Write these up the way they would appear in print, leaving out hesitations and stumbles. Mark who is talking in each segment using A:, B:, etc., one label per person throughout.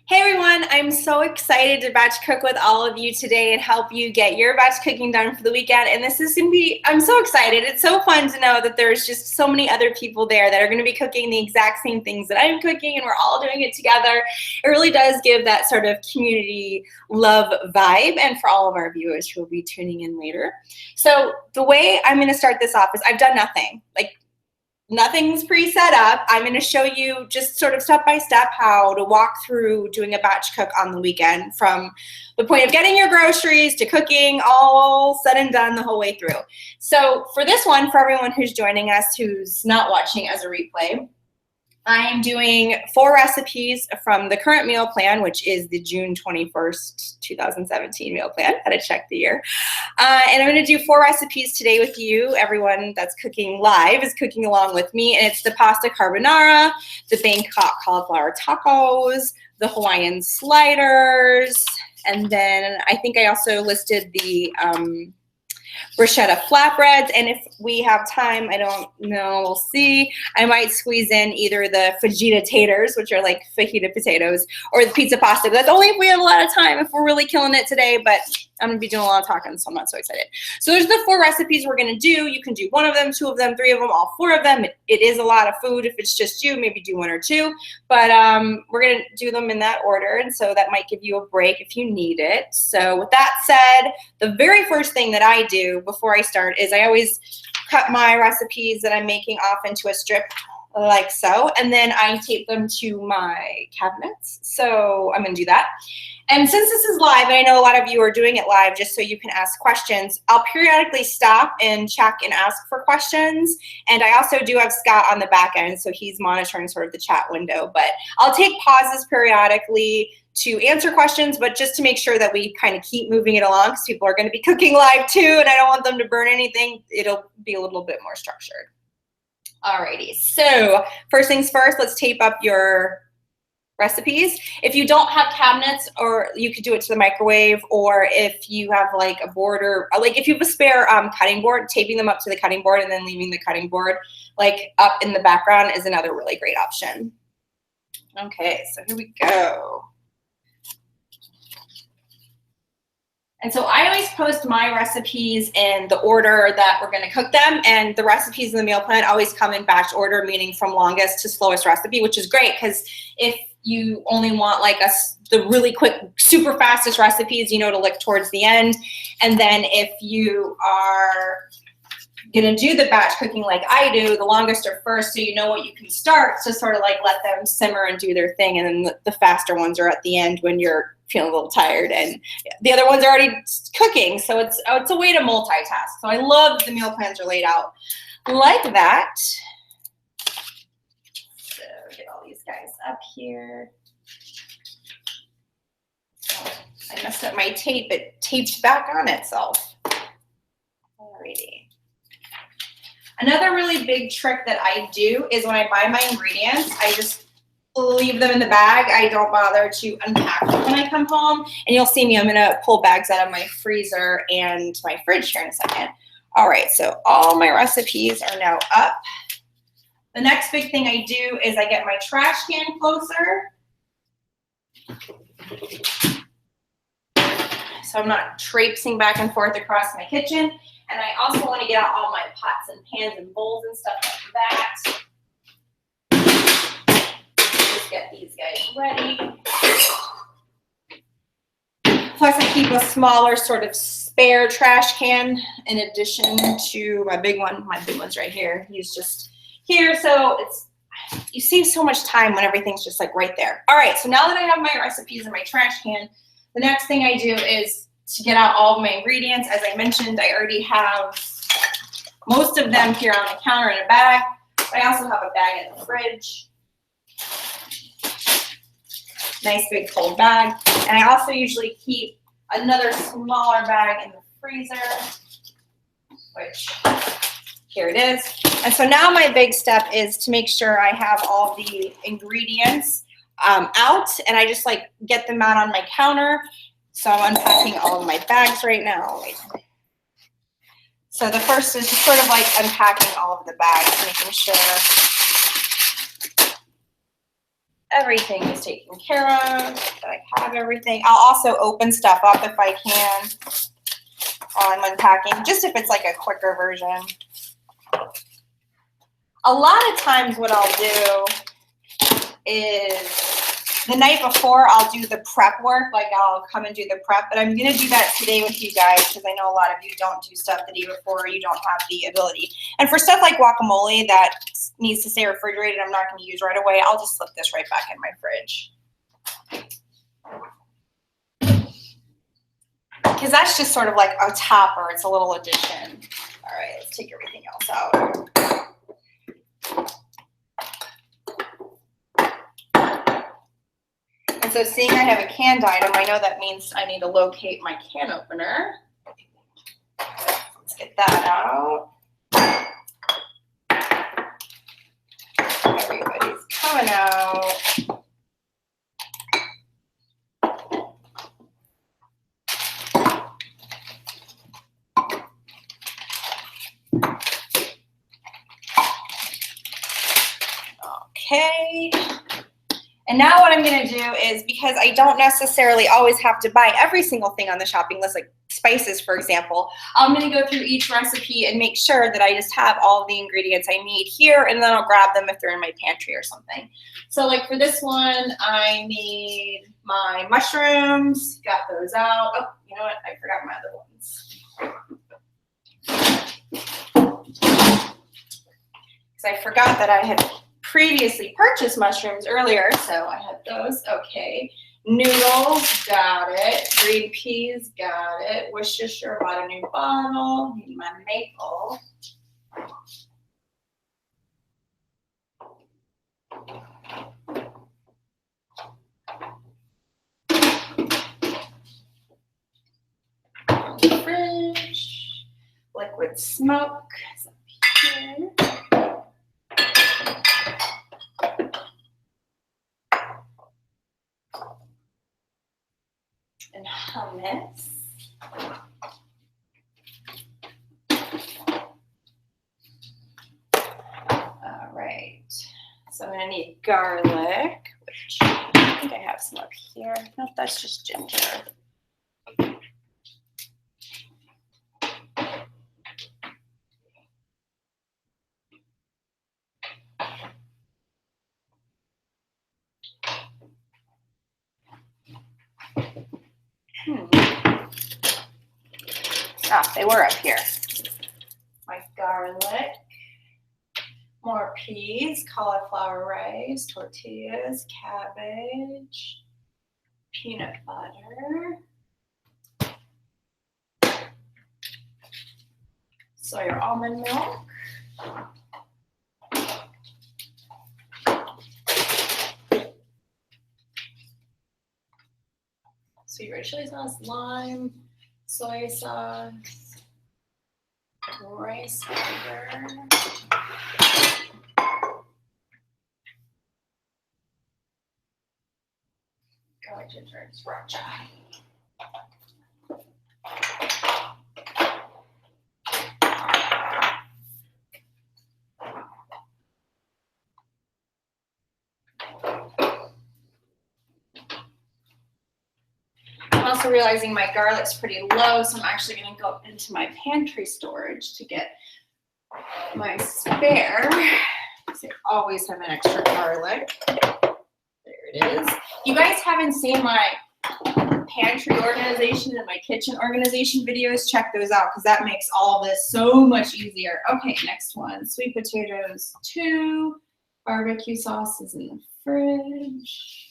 A: Hey everyone, I'm so excited to batch cook with all of you today and help you get your batch cooking done for the weekend. And this is going to be, I'm so excited. It's so fun to know that there's just so many other people there that are going to be cooking the exact same things that I'm cooking, and we're all doing it together. It really does give that sort of community love vibe, and for all of our viewers who will be tuning in later. So the way I'm going to start this off is I've done nothing. Nothing's pre-set up. I'm going to show you just sort of step by step how to walk through doing a batch cook on the weekend, from the point of getting your groceries to cooking, all said and done the whole way through. So for this one, for everyone who's joining us who's not watching as a replay, I am doing 4 recipes from the current meal plan, which is the June 21st, 2017 meal plan. Had to check the year. And I'm going to do 4 recipes today with you. Everyone that's cooking live is cooking along with me. And it's the pasta carbonara, the Bangkok cauliflower tacos, the Hawaiian sliders, and then I think I also listed the Brushetta flatbreads, and if we have time, I don't know, we'll see, I might squeeze in either the fajita taters, which are like fajita potatoes, or the pizza pasta. But that's only if we have a lot of time, if we're really killing it today, but I'm going to be doing a lot of talking, so I'm not so excited. So there's the 4 recipes we're going to do. You can do 1 of them, 2 of them, 3 of them, all 4 of them. It is a lot of food. If it's just you, maybe do 1 or 2, but we're going to do them in that order, and so that might give you a break if you need it. So with that said, the very first thing that I do before I start is I always cut my recipes that I'm making off into a strip like so, and then I tape them to my cabinets. So I'm going to do that. And since this is live, and I know a lot of you are doing it live just so you can ask questions, I'll periodically stop and check and ask for questions. And I also do have Scott on the back end, so he's monitoring sort of the chat window. But I'll take pauses periodically to answer questions, but just to make sure that we kind of keep moving it along, because people are going to be cooking live too, and I don't want them to burn anything. It'll be a little bit more structured. Alrighty, so first things first, let's tape up your recipes. If you don't have cabinets, or you could do it to the microwave, or if you have like a board, or like if you have a spare cutting board, taping them up to the cutting board and then leaving the cutting board like up in the background is another really great option. Okay, so here we go. And so I always post my recipes in the order that we're going to cook them, and the recipes in the meal plan always come in batch order, meaning from longest to slowest recipe, which is great, because if you only want like the really quick, super fastest recipes, you know, to look towards the end. And then if you are gonna do the batch cooking like I do, the longest are first, so you know what you can start, so sort of like let them simmer and do their thing, and then the faster ones are at the end when you're feeling a little tired and the other ones are already cooking. So it's a way to multitask. So I love that the meal plans are laid out like that. So get all these guys up here. I messed up my tape. It taped back on itself. Alrighty. Another really big trick that I do is when I buy my ingredients, I just leave them in the bag. I don't bother to unpack them when I come home. And you'll see me, I'm gonna pull bags out of my freezer and my fridge here in a second. All right, so all my recipes are now up. The next big thing I do is I get my trash can closer, so I'm not traipsing back and forth across my kitchen. And I also want to get out all my pots and pans and bowls and stuff like that. Just get these guys ready. Plus I keep a smaller sort of spare trash can in addition to my big one. My big one's right here. He's just here, so you save so much time when everything's just like right there. All right, so now that I have my recipes in my trash can, the next thing I do is to get out all of my ingredients. As I mentioned, I already have most of them here on the counter in a bag. But I also have a bag in the fridge. Nice big cold bag. And I also usually keep another smaller bag in the freezer, which here it is. And so now my big step is to make sure I have all the ingredients out, and I just like get them out on my counter. So I'm unpacking all of my bags right now. So the first is just sort of like unpacking all of the bags, making sure everything is taken care of, that I have everything. I'll also open stuff up if I can while I'm unpacking, just if it's like a quicker version. A lot of times what I'll do is the night before I'll do the prep work, like I'll come and do the prep, but I'm gonna do that today with you guys because I know a lot of you don't do stuff the day before, or you don't have the ability. And for stuff like guacamole that needs to stay refrigerated, I'm not gonna use right away, I'll just slip this right back in my fridge. Because that's just sort of like a topper, it's a little addition. All right, let's take everything else out. And so seeing I have a canned item, I know that means I need to locate my can opener. Let's get that out. Everybody's coming out. Okay. And now what I'm going to do is, because I don't necessarily always have to buy every single thing on the shopping list, like spices, for example, I'm going to go through each recipe and make sure that I just have all the ingredients I need here, and then I'll grab them if they're in my pantry or something. So like for this one, I need my mushrooms, got those out. Oh, you know what? I forgot my other ones. Because I forgot that I had previously purchased mushrooms earlier, so I had those. Okay. Noodles, got it. Green peas, got it. Worcestershire, bought a new bottle. Need my maple. Fridge. Liquid smoke is up here. And hummus. All right. So I'm going to need garlic, which I think I have some up here. No, that's just ginger. Ah, they were up here. My garlic, more peas, cauliflower rice, tortillas, cabbage, peanut butter, soy or almond milk, sweet red chili sauce, lime, soy sauce, rice vinegar, garlic, ginger, and sriracha. I'm also realizing my garlic's pretty low, so I'm actually going to go into my pantry storage to get my spare. So I always have an extra garlic. There it is. If you guys haven't seen my pantry organization and my kitchen organization videos, check those out because that makes all this so much easier. Okay, next one. Sweet potatoes, 2. Barbecue sauce is in the fridge.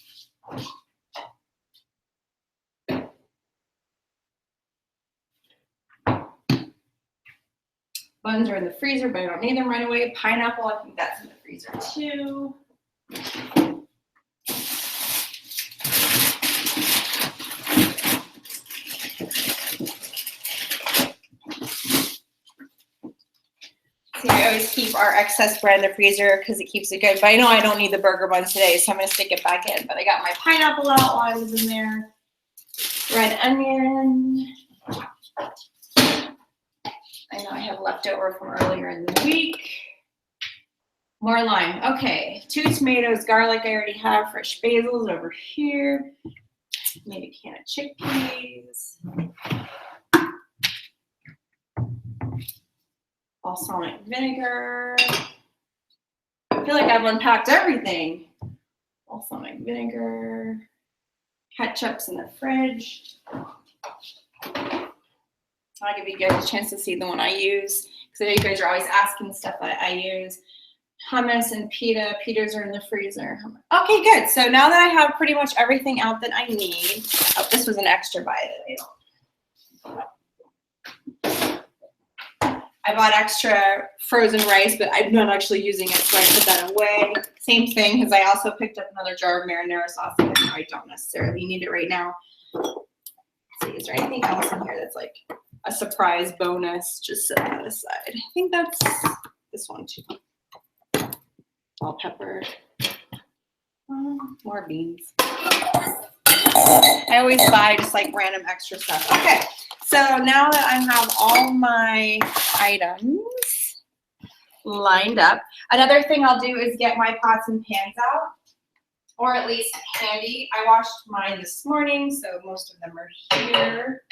A: Buns are in the freezer, but I don't need them right away. Pineapple, I think that's in the freezer too. See, I always keep our excess bread in the freezer because it keeps it good. But I know I don't need the burger buns today, so I'm going to stick it back in. But I got my pineapple out while I was in there. Red onion. I know I have leftover from earlier in the week. More lime. Okay, 2 tomatoes, garlic I already have, fresh basils over here. Maybe a can of chickpeas. Balsamic vinegar. I feel like I've unpacked everything. Balsamic vinegar. Ketchup's in the fridge. I'll give you guys a chance to see the one I use, because I know you guys are always asking stuff that I use. Hummus and pita. Pitas are in the freezer. Okay, good. So now that I have pretty much everything out that I need. Oh, this was an extra buy that I bought extra frozen rice, but I'm not actually using it, so I put that away. Same thing, because I also picked up another jar of marinara sauce, and I don't necessarily need it right now. Let's see, is there anything else in here that's like a surprise bonus? Just set that aside. I think that's this one too. All pepper. More beans. I always buy just like random extra stuff. Okay, so now that I have all my items lined up, another thing I'll do is get my pots and pans out, or at least handy. I washed mine this morning, so most of them are here.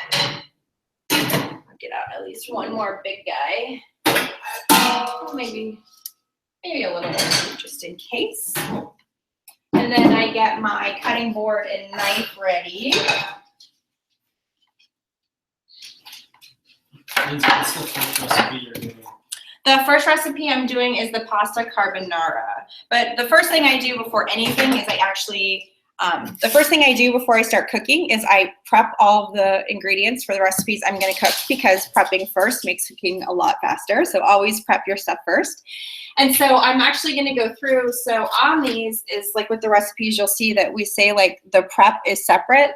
A: I'll get out at least one more big guy. Maybe a little bit, just in case. And then I get my cutting board and knife ready.
B: What's the first recipe you're doing?
A: The first recipe I'm doing is the pasta carbonara. But the first thing I do before anything is the first thing I do before I start cooking is I prep all of the ingredients for the recipes I'm going to cook, because prepping first makes cooking a lot faster. So always prep your stuff first. And so I'm actually going to go through. So on these is like with the recipes, you'll see that we say like the prep is separate.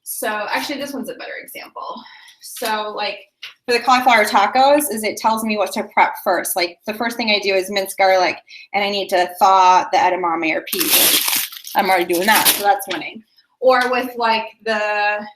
A: So actually this one's a better example. So like for the cauliflower tacos is it tells me what to prep first. Like the first thing I do is mince garlic, and I need to thaw the edamame or peas. I'm already doing that, so that's winning. Or with like the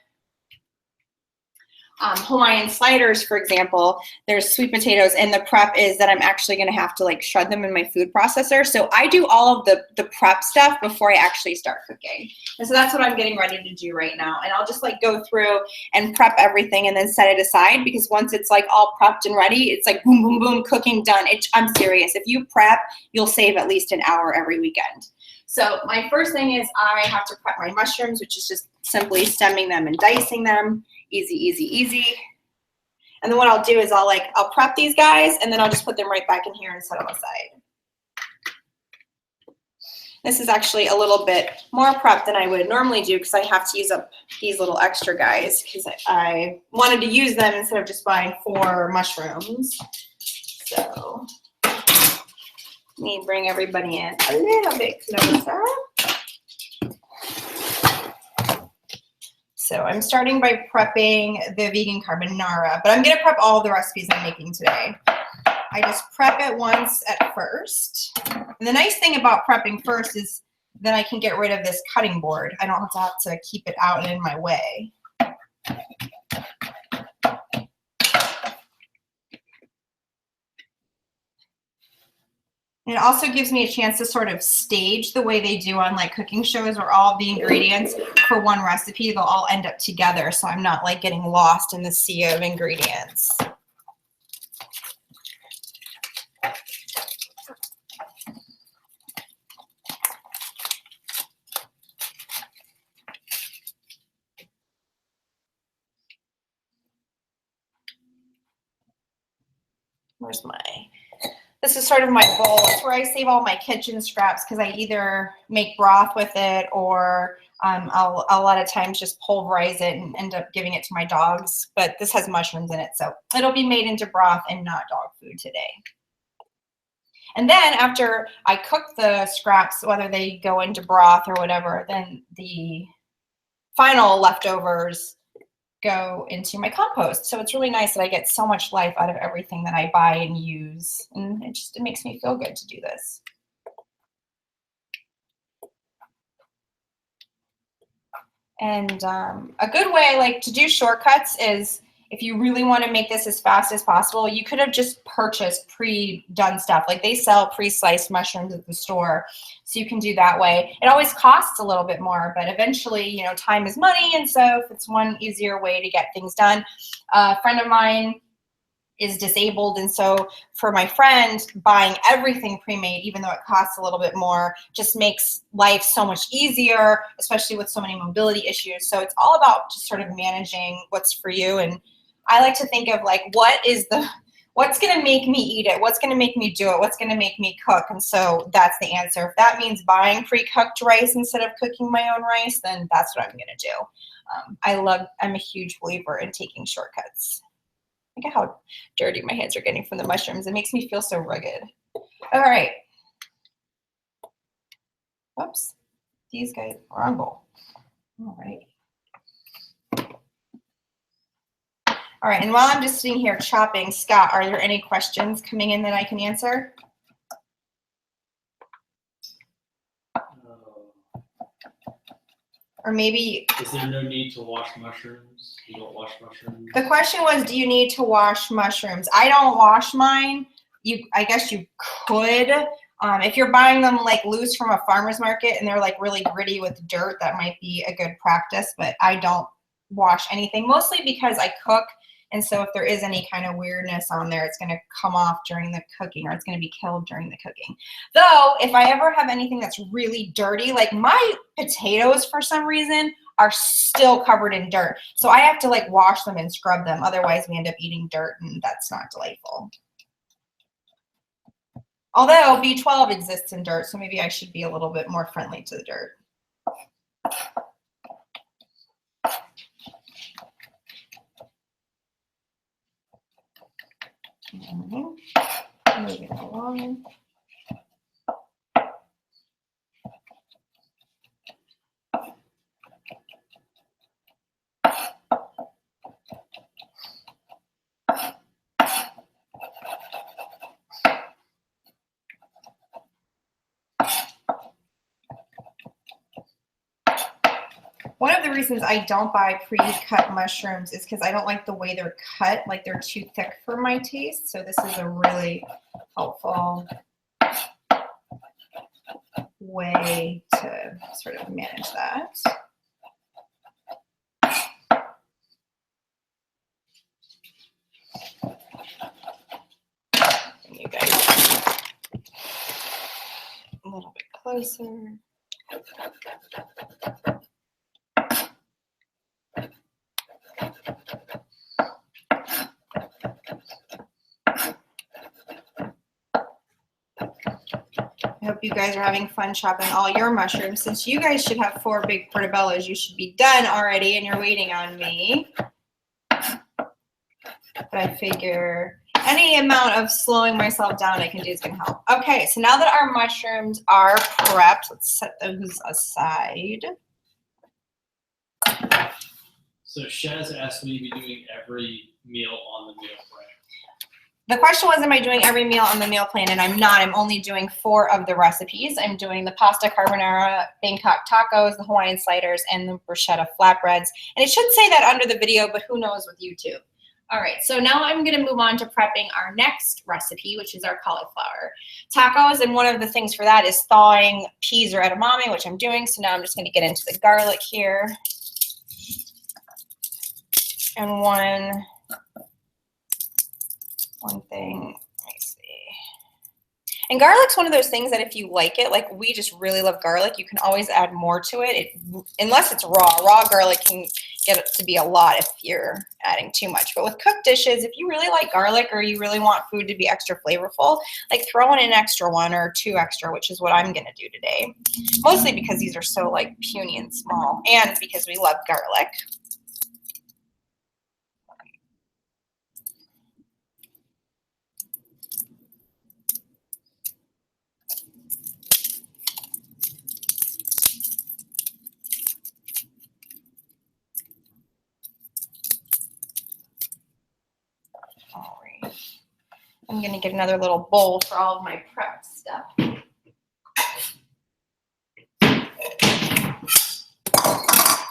A: Hawaiian sliders, for example, there's sweet potatoes, and the prep is that I'm actually going to have to like shred them in my food processor. So I do all of the prep stuff before I actually start cooking. And so that's what I'm getting ready to do right now. And I'll just like go through and prep everything and then set it aside, because once it's like all prepped and ready, it's like boom, boom, boom, cooking done. I'm serious. If you prep, you'll save at least an hour every weekend. So my first thing is I have to prep my mushrooms, which is just simply stemming them and dicing them. Easy, easy, easy. And then what I'll do is I'll prep these guys, and then I'll just put them right back in here and set them aside. This is actually a little bit more prep than I would normally do, because I have to use up these little extra guys, because I wanted to use them instead of just buying 4 mushrooms. So let me bring everybody in a little bit closer. So I'm starting by prepping the vegan carbonara, but I'm going to prep all the recipes I'm making today. I just prep it once at first. And the nice thing about prepping first is that I can get rid of this cutting board. I don't have to keep it out and in my way. And it also gives me a chance to sort of stage the way they do on like cooking shows, where all the ingredients for one recipe, they'll all end up together. So I'm not like getting lost in the sea of ingredients. This is sort of my bowl. It's where I save all my kitchen scraps, because I either make broth with it, or I'll a lot of times just pulverize it and end up giving it to my dogs. But this has mushrooms in it, so it'll be made into broth and not dog food today. And then after I cook the scraps, whether they go into broth or whatever, then the final leftovers go into my compost. So it's really nice that I get so much life out of everything that I buy and use, and it makes me feel good to do this. And a good way like to do shortcuts is, if you really want to make this as fast as possible, you could have just purchase pre-done stuff. Like they sell pre-sliced mushrooms at the store, so you can do that way. It always costs a little bit more, but eventually, you know, time is money, and so if it's one easier way to get things done. A friend of mine is disabled, and so for my friend, buying everything pre-made, even though it costs a little bit more, just makes life so much easier, especially with so many mobility issues. So it's all about just sort of managing what's for you. And I like to think of like, what's gonna make me eat it? What's gonna make me do it? What's gonna make me cook? And so that's the answer. If that means buying pre-cooked rice instead of cooking my own rice, then that's what I'm gonna do. I'm a huge believer in taking shortcuts. Look at how dirty my hands are getting from the mushrooms. It makes me feel so rugged. All right. Whoops. These guys, wrong bowl. All right. All right, and while I'm just sitting here chopping, Scott, are there any questions coming in that I can answer? Or maybe...
B: Is there no need to wash mushrooms? You don't wash mushrooms?
A: The question was, do you need to wash mushrooms? I don't wash mine. I guess you could. If you're buying them like loose from a farmer's market and they're like really gritty with dirt, that might be a good practice, but I don't wash anything, mostly because I cook. And so if there is any kind of weirdness on there, it's going to come off during the cooking, or it's going to be killed during the cooking. Though, if I ever have anything that's really dirty, like my potatoes for some reason are still covered in dirt. So I have to like wash them and scrub them. Otherwise, we end up eating dirt, and that's not delightful. Although B12 exists in dirt, so maybe I should be a little bit more friendly to the dirt. Moving along. One of the reasons I don't buy pre-cut mushrooms is because I don't like the way they're cut, like they're too thick for my taste. So this is a really helpful way to sort of manage that. Bring you guys a little bit closer. I hope you guys are having fun chopping all your mushrooms. Since you guys should have 4 big portobellos, you should be done already, and you're waiting on me. But I figure any amount of slowing myself down I can do is going to help. Okay, so now that our mushrooms are prepped, let's set those aside.
B: So Shaz asked me to be doing every meal on the meal plan.
A: The question was, am I doing every meal on the meal plan? And I'm not. I'm only doing 4 of the recipes. I'm doing the pasta carbonara, Bangkok tacos, the Hawaiian sliders, and the Brushetta flatbreads. And it should say that under the video, but who knows with YouTube. All right, so now I'm going to move on to prepping our next recipe, which is our cauliflower tacos. And one of the things for that is thawing peas or edamame, which I'm doing. So now I'm just going to get into the garlic here. And one thing, let me see. And garlic's one of those things that if you like it, like we just really love garlic, you can always add more to it. Unless it's raw. Raw garlic can get it to be a lot if you're adding too much. But with cooked dishes, if you really like garlic or you really want food to be extra flavorful, like throw in an extra 1 or 2 extra, which is what I'm going to do today. Mostly because these are so like puny and small, and because we love garlic. All right. I'm going to get another little bowl for all of my prep stuff.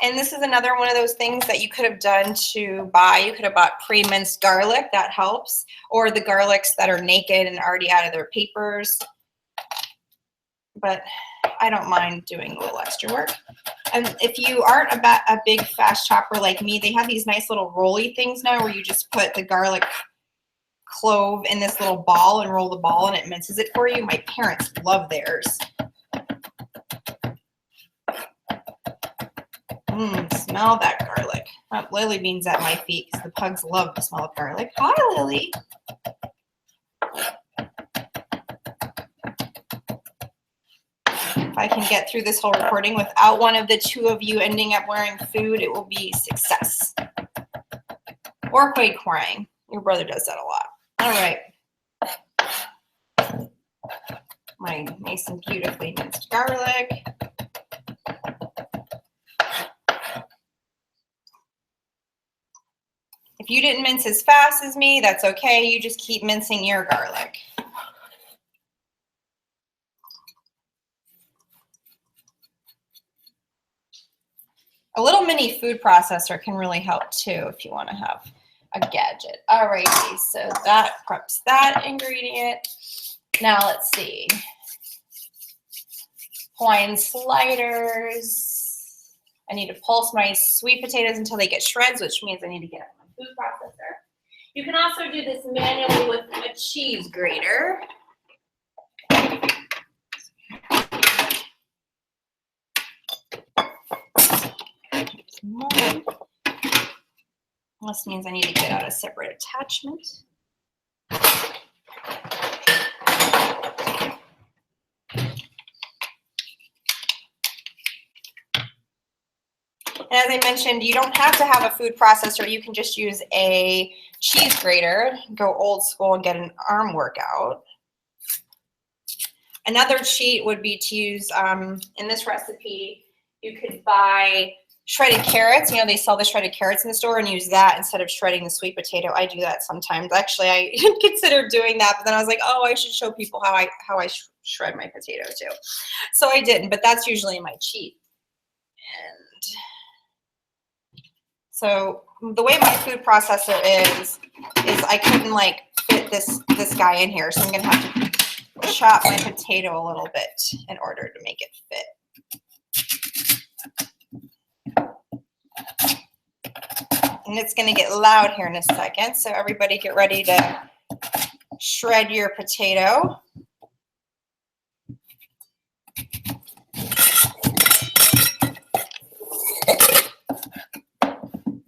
A: And this is another one of those things that you could have done to buy. You could have bought pre-minced garlic, that helps, or the garlics that are naked and already out of their papers. But I don't mind doing a little extra work. And if you aren't a big fast chopper like me, they have these nice little rolly things now where you just put the garlic clove in this little ball and roll the ball and it minces it for you. My parents love theirs. Smell that garlic. Oh, Lily Bean's at my feet because the pugs love the smell of garlic. Hi, Lily. If I can get through this whole recording without one of the two of you ending up wearing food, it will be success. Or Quade crying. Your brother does that a lot. All right. My nice and beautifully minced garlic. If you didn't mince as fast as me, that's okay. You just keep mincing your garlic. A little mini food processor can really help too if you want to have a gadget. Alrighty, so that preps that ingredient. Now let's see. Hawaiian sliders. I need to pulse my sweet potatoes until they get shreds, which means I need to get out my food processor. You can also do this manually with a cheese grater. This means I need to get out a separate attachment. And as I mentioned, you don't have to have a food processor. You can just use a cheese grater, go old school and get an arm workout. Another cheat would be to use, in this recipe, you could buy shredded carrots. You know, they sell the shredded carrots in the store, and use that instead of shredding the sweet potato. I do that sometimes. Actually, I considered doing that, but then I was like, oh, I should show people how I shred my potato too. So I didn't, but that's usually my cheat. And so the way my food processor is I couldn't like fit this guy in here, so I'm gonna have to chop my potato a little bit in order to make it fit. And it's going to get loud here in a second, so everybody get ready to shred your potato.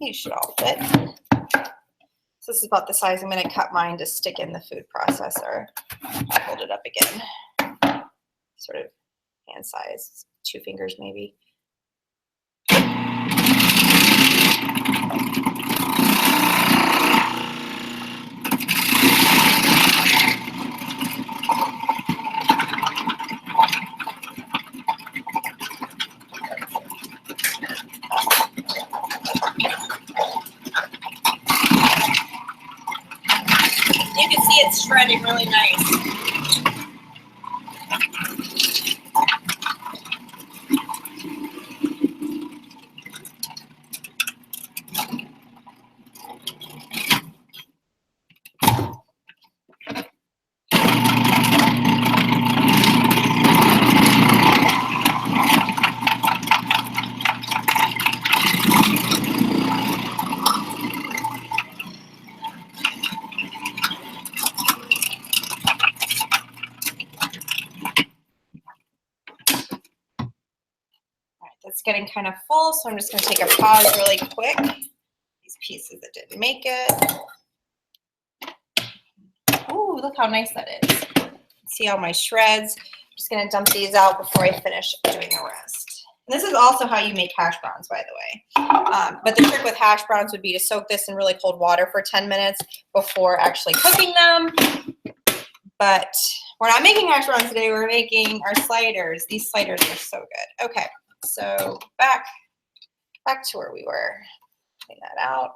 A: These should all fit. So this is about the size I'm going to cut mine to stick in the food processor. Hold it up again. Sort of hand size, 2 fingers maybe. You can see it's shredding really nice. It's getting kind of full, so I'm just going to take a pause really quick. These pieces that didn't make it. Ooh, look how nice that is. See all my shreds. I'm just going to dump these out before I finish doing the rest. And this is also how you make hash browns, by the way. But the trick with hash browns would be to soak this in really cold water for 10 minutes before actually cooking them. But we're not making hash browns today. We're making our sliders. These sliders are so good. Okay. So back to where we were. Clean that out.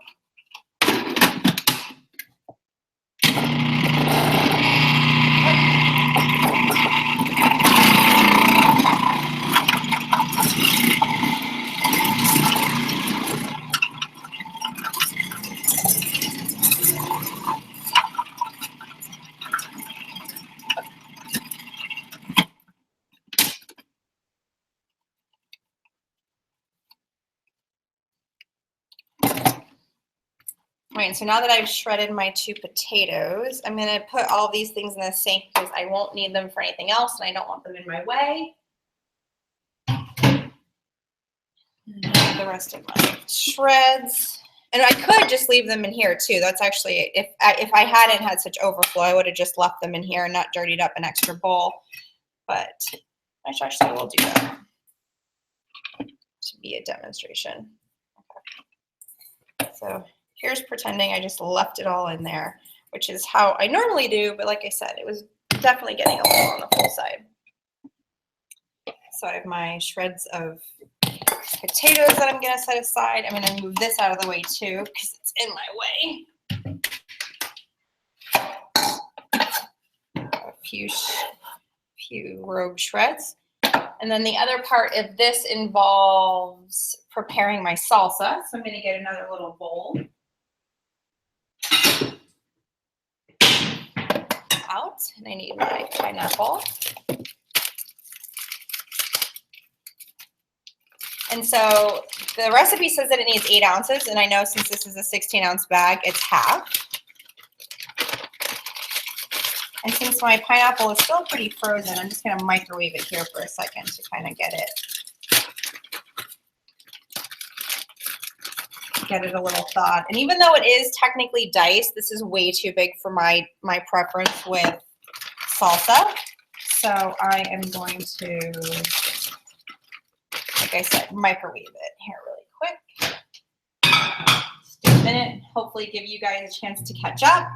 A: right, so now that I've shredded my 2 potatoes, I'm gonna put all these things in the sink because I won't need them for anything else and I don't want them in my way. And the rest of my shreds. And I could just leave them in here too. That's actually, if I hadn't had such overflow, I would have just left them in here and not dirtied up an extra bowl. But I actually will do that to be a demonstration. Okay. So here's pretending I just left it all in there, which is how I normally do. But like I said, it was definitely getting a little on the full side. So I have my shreds of potatoes that I'm going to set aside. I'm going to move this out of the way too because it's in my way. A few rogue shreds. And then the other part of this involves preparing my salsa. So I'm going to get another little bowl out, and I need my pineapple. And so the recipe says that it needs 8 ounces, and I know since this is a 16-ounce bag, it's half. And since my pineapple is still pretty frozen, I'm just going to microwave it here for a second to kind of get it a little thawed. And even though it is technically diced, this is way too big for my preference with salsa. So I am going to, like I said, microwave it here really quick. Just a minute, hopefully give you guys a chance to catch up.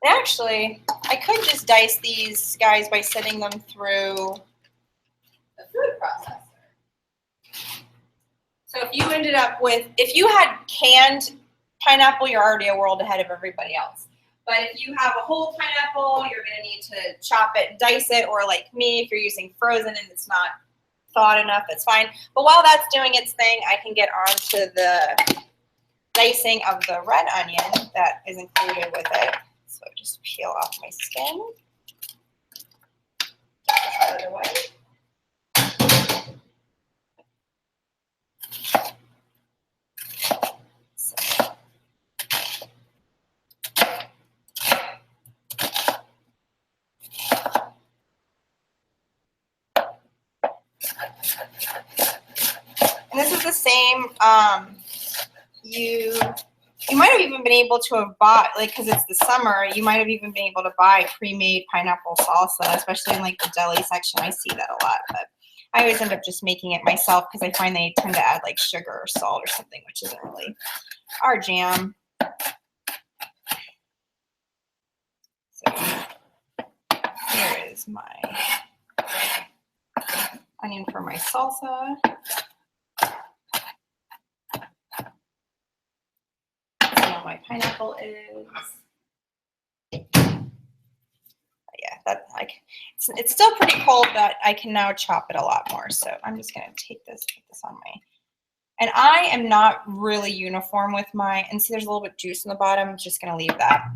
A: And actually, I could just dice these guys by sending them through the food processor. So if you ended up with, if you had canned pineapple, you're already a world ahead of everybody else. But if you have a whole pineapple, you're going to need to chop it, dice it, or like me, if you're using frozen and it's not thawed enough, that's fine. But while that's doing its thing, I can get on to the dicing of the red onion that is included with it. So just peel off my skin. Out of the way. And this is the same, you might have even been able to have bought, like, because it's the summer, you might have even been able to buy pre-made pineapple salsa, especially in like the deli section. I see that a lot, but I always end up just making it myself because I find they tend to add like sugar or salt or something, which isn't really our jam. So here is my onion for my salsa. My pineapple is, yeah, that like it's still pretty cold, but I can now chop it a lot more. So I'm just gonna take this, put this on my, and I am not really uniform with my, and see there's a little bit juice in the bottom. I'm just gonna leave that.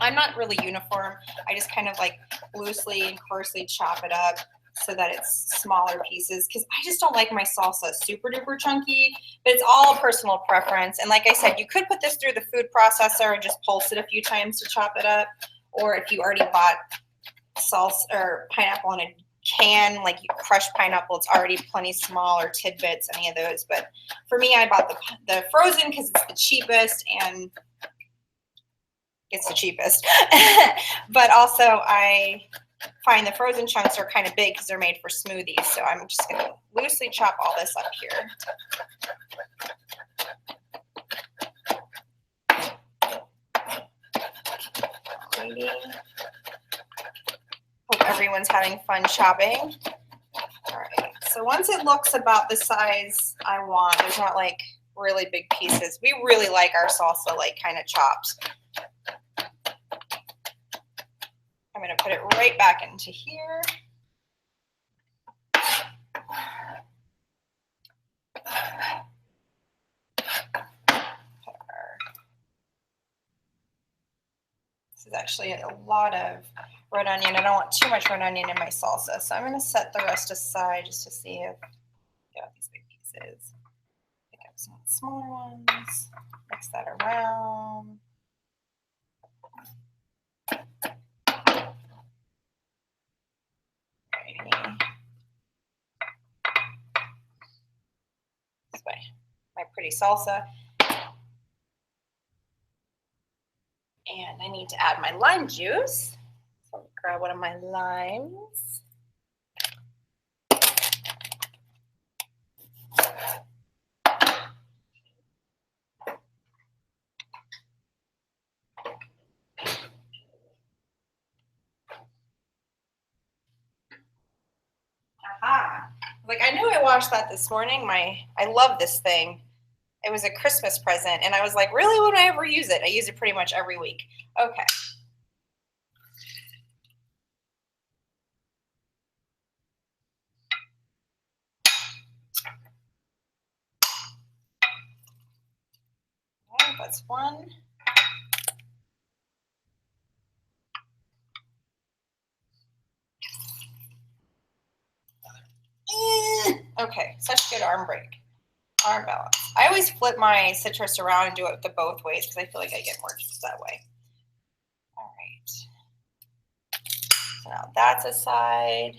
A: I'm not really uniform. I just kind of like loosely and coarsely chop it up so that it's smaller pieces, because I just don't like my salsa super duper chunky, but it's all personal preference. And like I said, you could put this through the food processor and just pulse it a few times to chop it up, or if you already bought salsa or pineapple in a can, like you crushed pineapple, it's already plenty small, or tidbits, any of those. But for me, I bought the frozen because it's the cheapest, and it's the cheapest. But also I find the frozen chunks are kind of big because they're made for smoothies. So I'm just going to loosely chop all this up here. Alrighty. Hope everyone's having fun chopping. All right. So once it looks about the size I want, there's not like really big pieces. We really like our salsa like kind of chopped. I'm going to put it right back into here. This is actually a lot of red onion. I don't want too much red onion in my salsa, so I'm going to set the rest aside just to see if I got these big pieces. I think I'm some smaller ones. Mix that around. This way, my pretty salsa. And I need to add my lime juice. So I'll grab one of my limes. Aha. Like, I knew I washed that this morning. I love this thing. It was a Christmas present, and I was like, really, would I ever use it? I use it pretty much every week. Okay. Okay, that's one. Okay, such good arm balance. I always flip my citrus around and do it the both ways because I feel like I get more juice that way. All right. So now that's aside.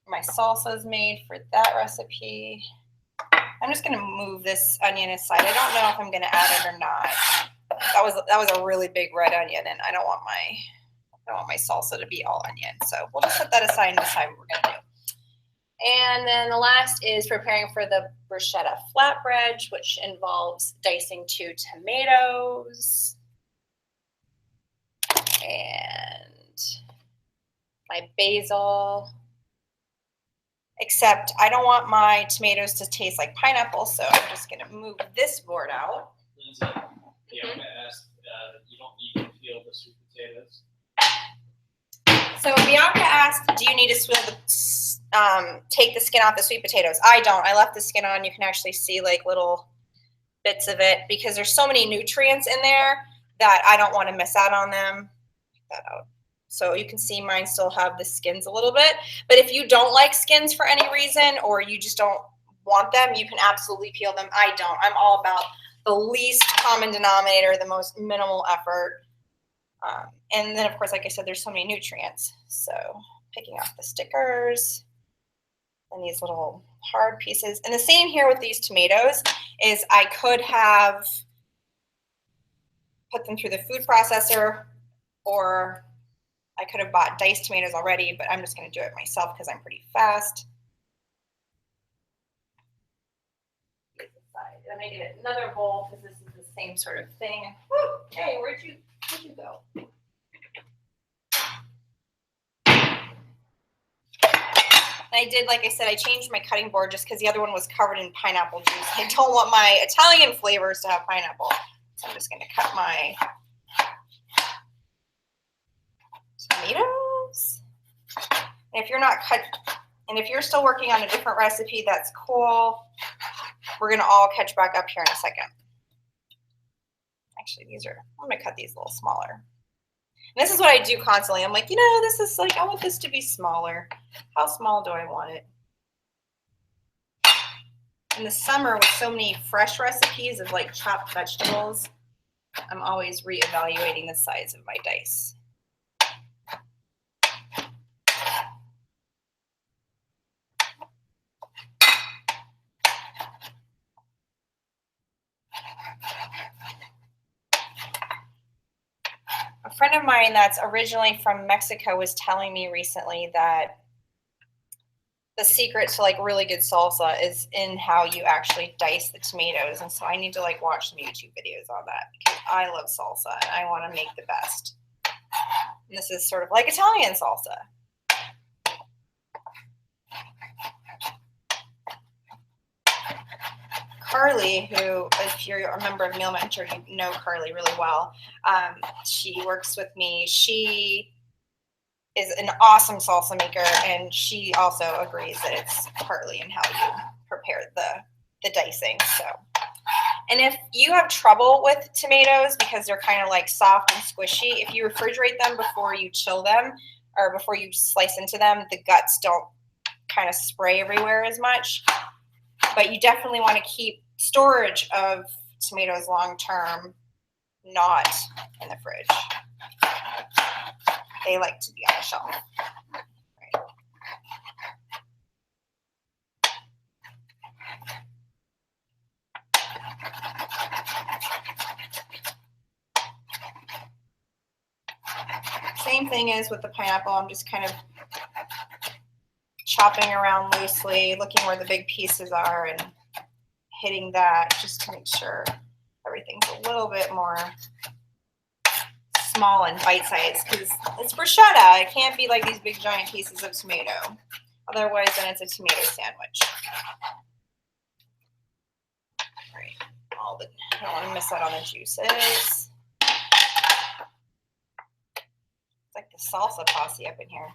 A: My salsa is made for that recipe. I'm just gonna move this onion aside. I don't know if I'm gonna add it or not. That was a really big red onion, and I don't want my salsa to be all onion. So we'll just put that aside and decide what we're gonna do. And then the last is preparing for the bruschetta flatbread, which involves dicing 2 tomatoes and my basil. Except I don't want my tomatoes to taste like pineapple, so I'm just going to move this board out.
B: Lindsay, yeah, I'm going to ask, you don't need to peel the sweet potatoes.
A: So Bianca asked, do you need to take the skin off the sweet potatoes? I don't. I left the skin on. You can actually see like little bits of it because there's so many nutrients in there that I don't want to miss out on them. Take that out. So you can see mine still have the skins a little bit. But if you don't like skins for any reason or you just don't want them, you can absolutely peel them. I don't. I'm all about the least common denominator, the most minimal effort. And then, of course, like I said, there's so many nutrients. So picking off the stickers and these little hard pieces. And the same here with these tomatoes is I could have put them through the food processor or I could have bought diced tomatoes already, but I'm just going to do it myself because I'm pretty fast. Then I get another bowl because this is the same sort of thing. Woo! Hey, where'd you go? I did, like I said, I changed my cutting board just because the other one was covered in pineapple juice. I don't want my Italian flavors to have pineapple. So I'm just going to cut my tomatoes. And if you're still working on a different recipe, that's cool. We're going to all catch back up here in a second. Actually, I'm going to cut these a little smaller. And this is what I do constantly. I'm like, this is like, I want this to be smaller. How small do I want it? In the summer, with so many fresh recipes of like chopped vegetables, I'm always reevaluating the size of my dice. A friend of mine that's originally from Mexico was telling me recently that the secret to like really good salsa is in how you actually dice the tomatoes. And so I need to like watch some YouTube videos on that because I love salsa and I want to make the best. And this is sort of like Italian salsa. Carly, who, if you're a member of Meal Mentor, you know Carly really well. She works with me. She is an awesome salsa maker, and she also agrees that it's partly in how you prepare the dicing. So, and if you have trouble with tomatoes because they're kind of like soft and squishy, if you refrigerate them before you chill them or before you slice into them, the guts don't kind of spray everywhere as much. but you definitely want to keep storage of tomatoes long term not in the fridge. They like to be on the shelf. Right. Same thing is with the pineapple. I'm just kind of chopping around loosely, looking where the big pieces are and hitting that just to make sure everything's a little bit more small and bite-sized, because it's bruschetta. It can't be like these big giant pieces of tomato. Otherwise, then it's a tomato sandwich. Right. I don't want to miss out on the juices. It's like the salsa posse up in here.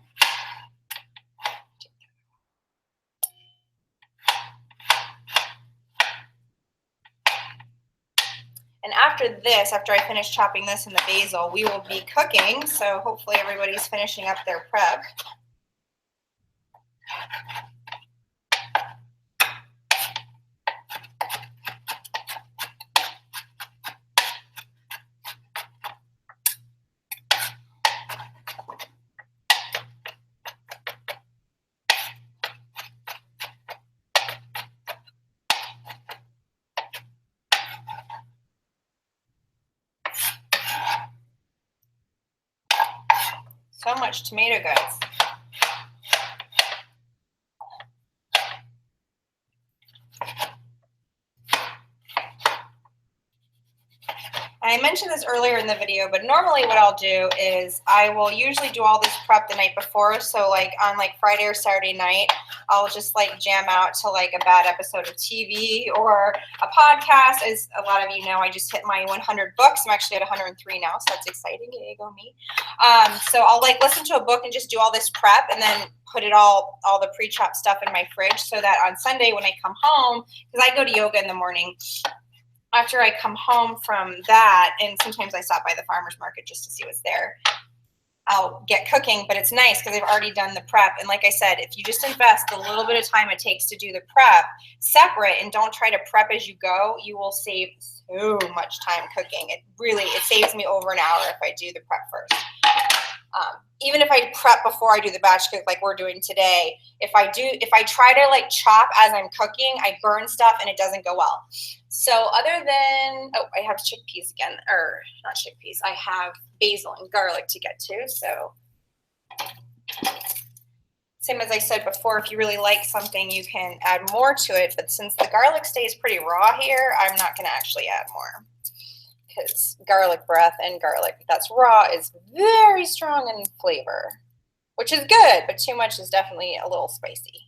A: And after this, after I finish chopping this and the basil, we will be cooking. So hopefully everybody's finishing up their prep. So much tomato guts. I mentioned this earlier in the video, but normally what I'll do is I will usually do all this prep the night before. So like on like Friday or Saturday night, I'll just like jam out to like a bad episode of TV or a podcast. As a lot of you know, I just hit my 100 books. I'm actually at 103 now, so that's exciting. Yay, go me. So I'll like listen to a book and just do all this prep and then put it all the pre-chopped stuff in my fridge so that on Sunday when I come home, because I go to yoga in the morning, after I come home from that, and sometimes I stop by the farmer's market just to see what's there, I'll get cooking, but it's nice because I've already done the prep. And like I said, if you just invest the little bit of time it takes to do the prep separate and don't try to prep as you go, you will save so much time cooking. It saves me over an hour if I do the prep first. Even if I prep before I do the batch cook like we're doing today, if I try to like chop as I'm cooking, I burn stuff and it doesn't go well. So other than, I have chickpeas again, or not chickpeas, I have basil and garlic to get to. So same as I said before, if you really like something, you can add more to it. But since the garlic stays pretty raw here, I'm not going to actually add more. Because garlic breath and garlic that's raw is very strong in flavor, which is good, but too much is definitely a little spicy.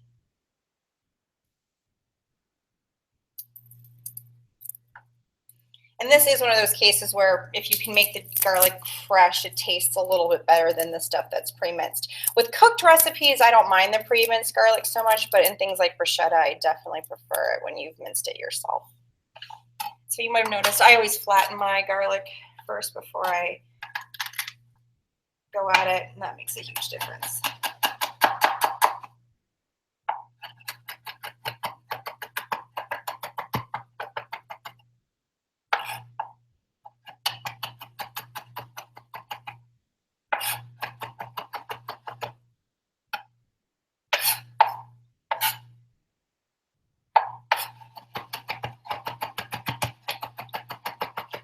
A: And this is one of those cases where if you can make the garlic fresh, it tastes a little bit better than the stuff that's pre-minced. With cooked recipes, I don't mind the pre-minced garlic so much, but in things like bruschetta, I definitely prefer it when you've minced it yourself. So you might have noticed I always flatten my garlic first before I go at it, and that makes a huge difference.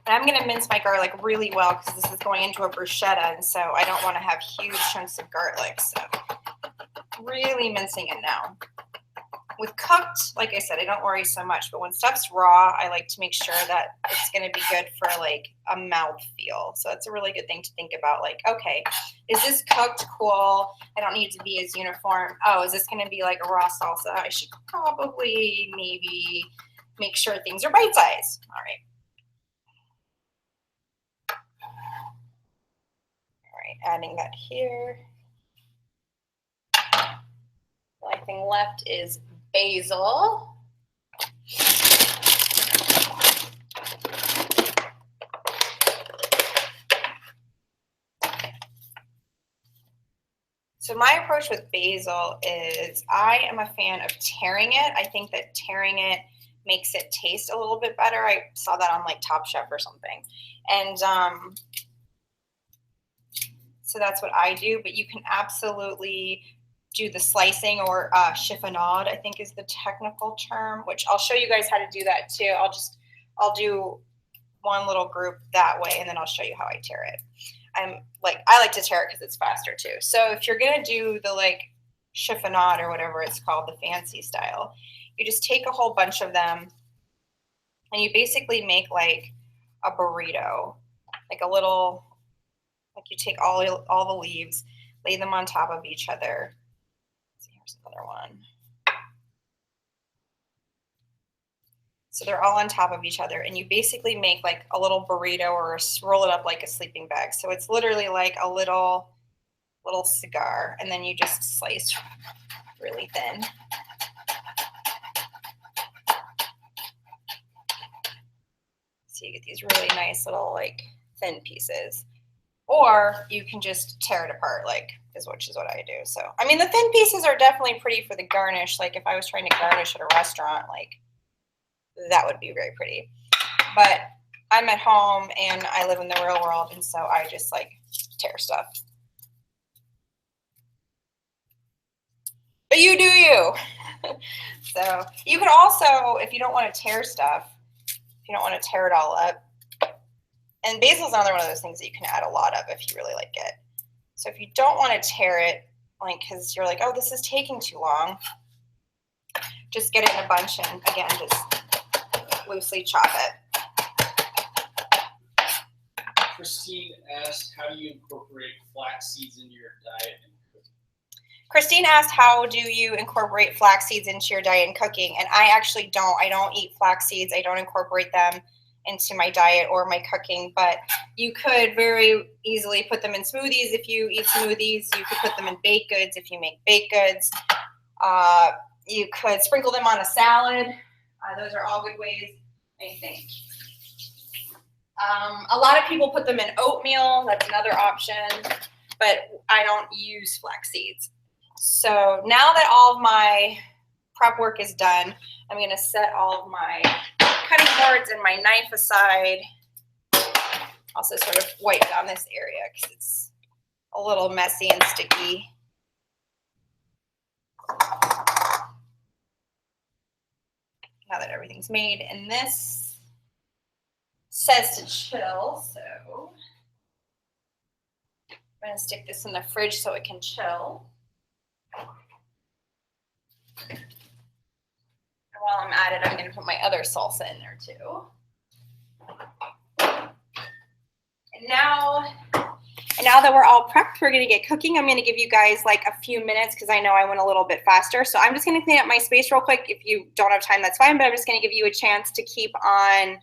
A: And I'm going to mince my garlic really well because this is going into a bruschetta, and so I don't want to have huge chunks of garlic. So really mincing it now. With cooked, like I said, I don't worry so much, but when stuff's raw, I like to make sure that it's going to be good for like a mouth feel. So that's a really good thing to think about. Like, okay, is this cooked? Cool. I don't need it to be as uniform. Oh, is this going to be like a raw salsa? I should probably maybe make sure things are bite-sized. All right. All right, adding that here. The only thing left is basil. So my approach with basil is I am a fan of tearing it. I think that tearing it makes it taste a little bit better. I saw that on like Top Chef or something. And so that's what I do, but you can absolutely do the slicing, or chiffonade, I think is the technical term, which I'll show you guys how to do that too. I'll do one little group that way, and then I'll show you how I tear it. I like to tear it because it's faster too. So if you're gonna do the like chiffonade or whatever it's called, the fancy style, you just take a whole bunch of them and you basically make like a burrito, like a little, like you take all the leaves, lay them on top of each other. So here's another one. So they're all on top of each other, and you basically make like a little burrito, or roll it up like a sleeping bag. So it's literally like a little cigar, and then you just slice really thin. So you get these really nice little like thin pieces. Or you can just tear it apart, which is what I do. So, I mean, the thin pieces are definitely pretty for the garnish. Like if I was trying to garnish at a restaurant, like that would be very pretty. But I'm at home and I live in the real world, and so I just like tear stuff. But you do you. So you could also, if you don't want to tear stuff, if you don't want to tear it all up, and basil's another one of those things that you can add a lot of if you really like it. So if you don't want to tear it, like, because you're like, oh, this is taking too long, just get it in a bunch and, again, just loosely chop it.
B: Christine asked, how do you incorporate flax seeds into your diet and cooking?
A: Christine asked, how do you incorporate flax seeds into your diet and cooking? And I actually don't. I don't eat flax seeds. I don't incorporate them into my diet or my cooking, but you could very easily put them in smoothies if you eat smoothies. You could put them in baked goods if you make baked goods. You could sprinkle them on a salad. Those are all good ways, I think. A lot of people put them in oatmeal. That's another option, but I don't use flax seeds. So now that all of my prep work is done, I'm going to set all of my cutting boards and my knife aside. Also sort of wipe down this area because it's a little messy and sticky. Now that everything's made, and this says to chill, so I'm going to stick this in the fridge so it can chill. While I'm at it, I'm going to put my other salsa in there too. And now that we're all prepped, we're going to get cooking. I'm going to give you guys like a few minutes because I know I went a little bit faster. So I'm just going to clean up my space real quick. If you don't have time, that's fine. But I'm just going to give you a chance to keep on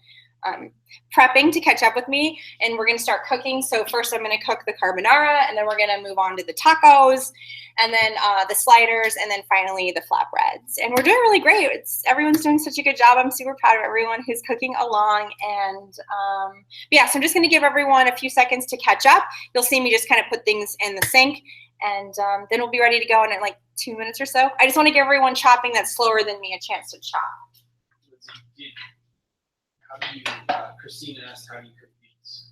A: prepping to catch up with me, and we're going to start cooking. So first I'm going to cook the carbonara, and then we're going to move on to the tacos, and then the sliders, and then finally the flatbreads. And we're doing really great. Everyone's doing such a good job. I'm super proud of everyone who's cooking along. And yeah, so I'm just going to give everyone a few seconds to catch up. You'll see me just kind of put things in the sink, and then we'll be ready to go in like 2 minutes or so. I just want to give everyone chopping that's slower than me a chance to chop.
B: Christine asked, how do you cook beets?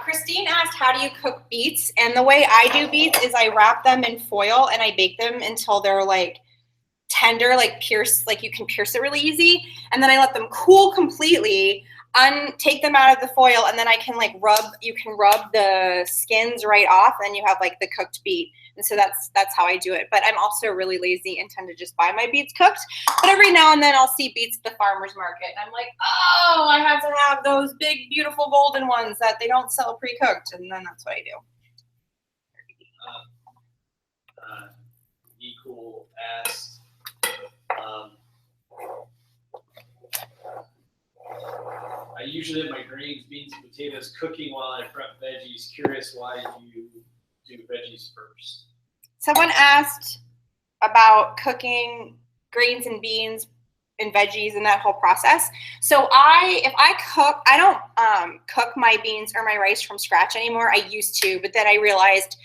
A: Christine asked, how do you cook beets? And the way I do beets is I wrap them in foil and I bake them until they're like tender, like you can pierce it really easy. And then I let them cool completely, take them out of the foil, and then I can like you can rub the skins right off, and you have like the cooked beet. And so that's how I do it. But I'm also really lazy and tend to just buy my beets cooked. But every now and then I'll see beets at the farmer's market, and I'm like, oh, I have to have those big, beautiful golden ones that they don't sell pre-cooked. And then that's what I do.
B: Cool asked, I usually have my grains, beans, and potatoes cooking while I prep veggies. Curious why you do veggies first.
A: Someone asked about cooking grains and beans and veggies and that whole process. So if I cook, I don't cook my beans or my rice from scratch anymore. I used to, but then I realized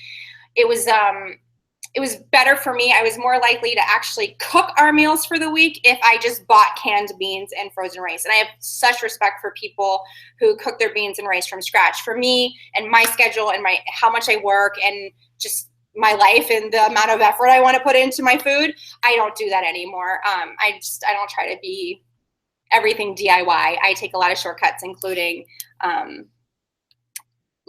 A: it was better for me. I was more likely to actually cook our meals for the week if I just bought canned beans and frozen rice. And I have such respect for people who cook their beans and rice from scratch. For me and my schedule and how much I work and just my life and the amount of effort I want to put into my food, I don't do that anymore. I don't try to be everything DIY. I take a lot of shortcuts, including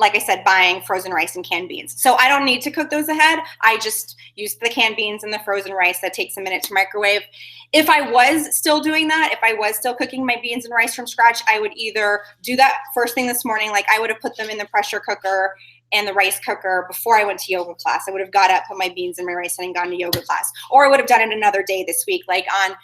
A: like I said, buying frozen rice and canned beans. So I don't need to cook those ahead. I just use the canned beans and the frozen rice that takes a minute to microwave. If I was still doing that, if I was still cooking my beans and rice from scratch, I would either do that first thing this morning, like I would have put them in the pressure cooker and the rice cooker before I went to yoga class. I would have got up, put my beans and my rice in and gone to yoga class. Or I would have done it another day this week. Like on,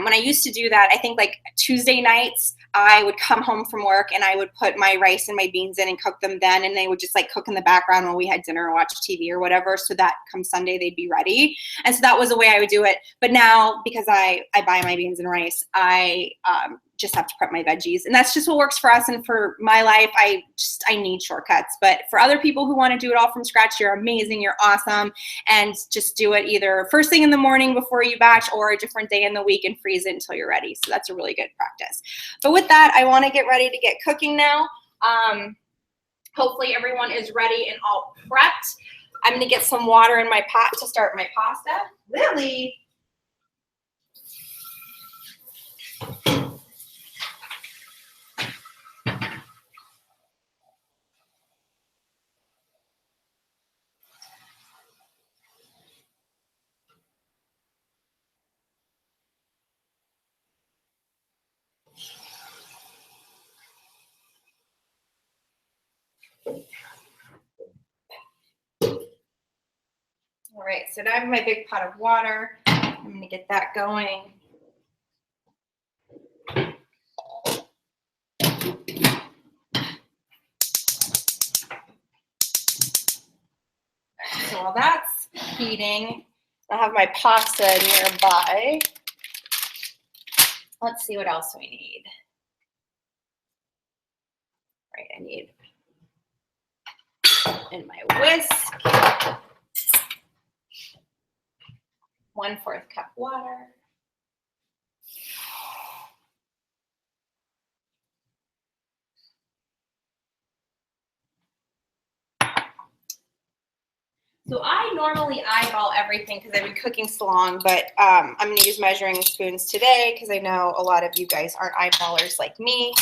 A: when I used to do that, I think like Tuesday nights, I would come home from work and I would put my rice and my beans in and cook them then. And they would just like cook in the background while we had dinner or watch TV or whatever. So that come Sunday, they'd be ready. And so that was the way I would do it. But now, because I buy my beans and rice, I just have to prep my veggies. And that's just what works for us. And for my life, I need shortcuts. But for other people who want to do it all from scratch, you're amazing, you're awesome. And just do it either first thing in the morning before you batch or a different day in the week and freeze it until you're ready. So that's a really good practice. But with that, I want to get ready to get cooking now. Hopefully everyone is ready and all prepped. I'm going to get some water in my pot to start my pasta. Lily. All right, so now I have my big pot of water. I'm going to get that going. So while that's heating, I have my pasta nearby. Let's see what else we need. All right, I need in my whisk. 1/4 cup water. So I normally eyeball everything because I've been cooking so long, but I'm going to use measuring spoons today because I know a lot of you guys aren't eyeballers like me.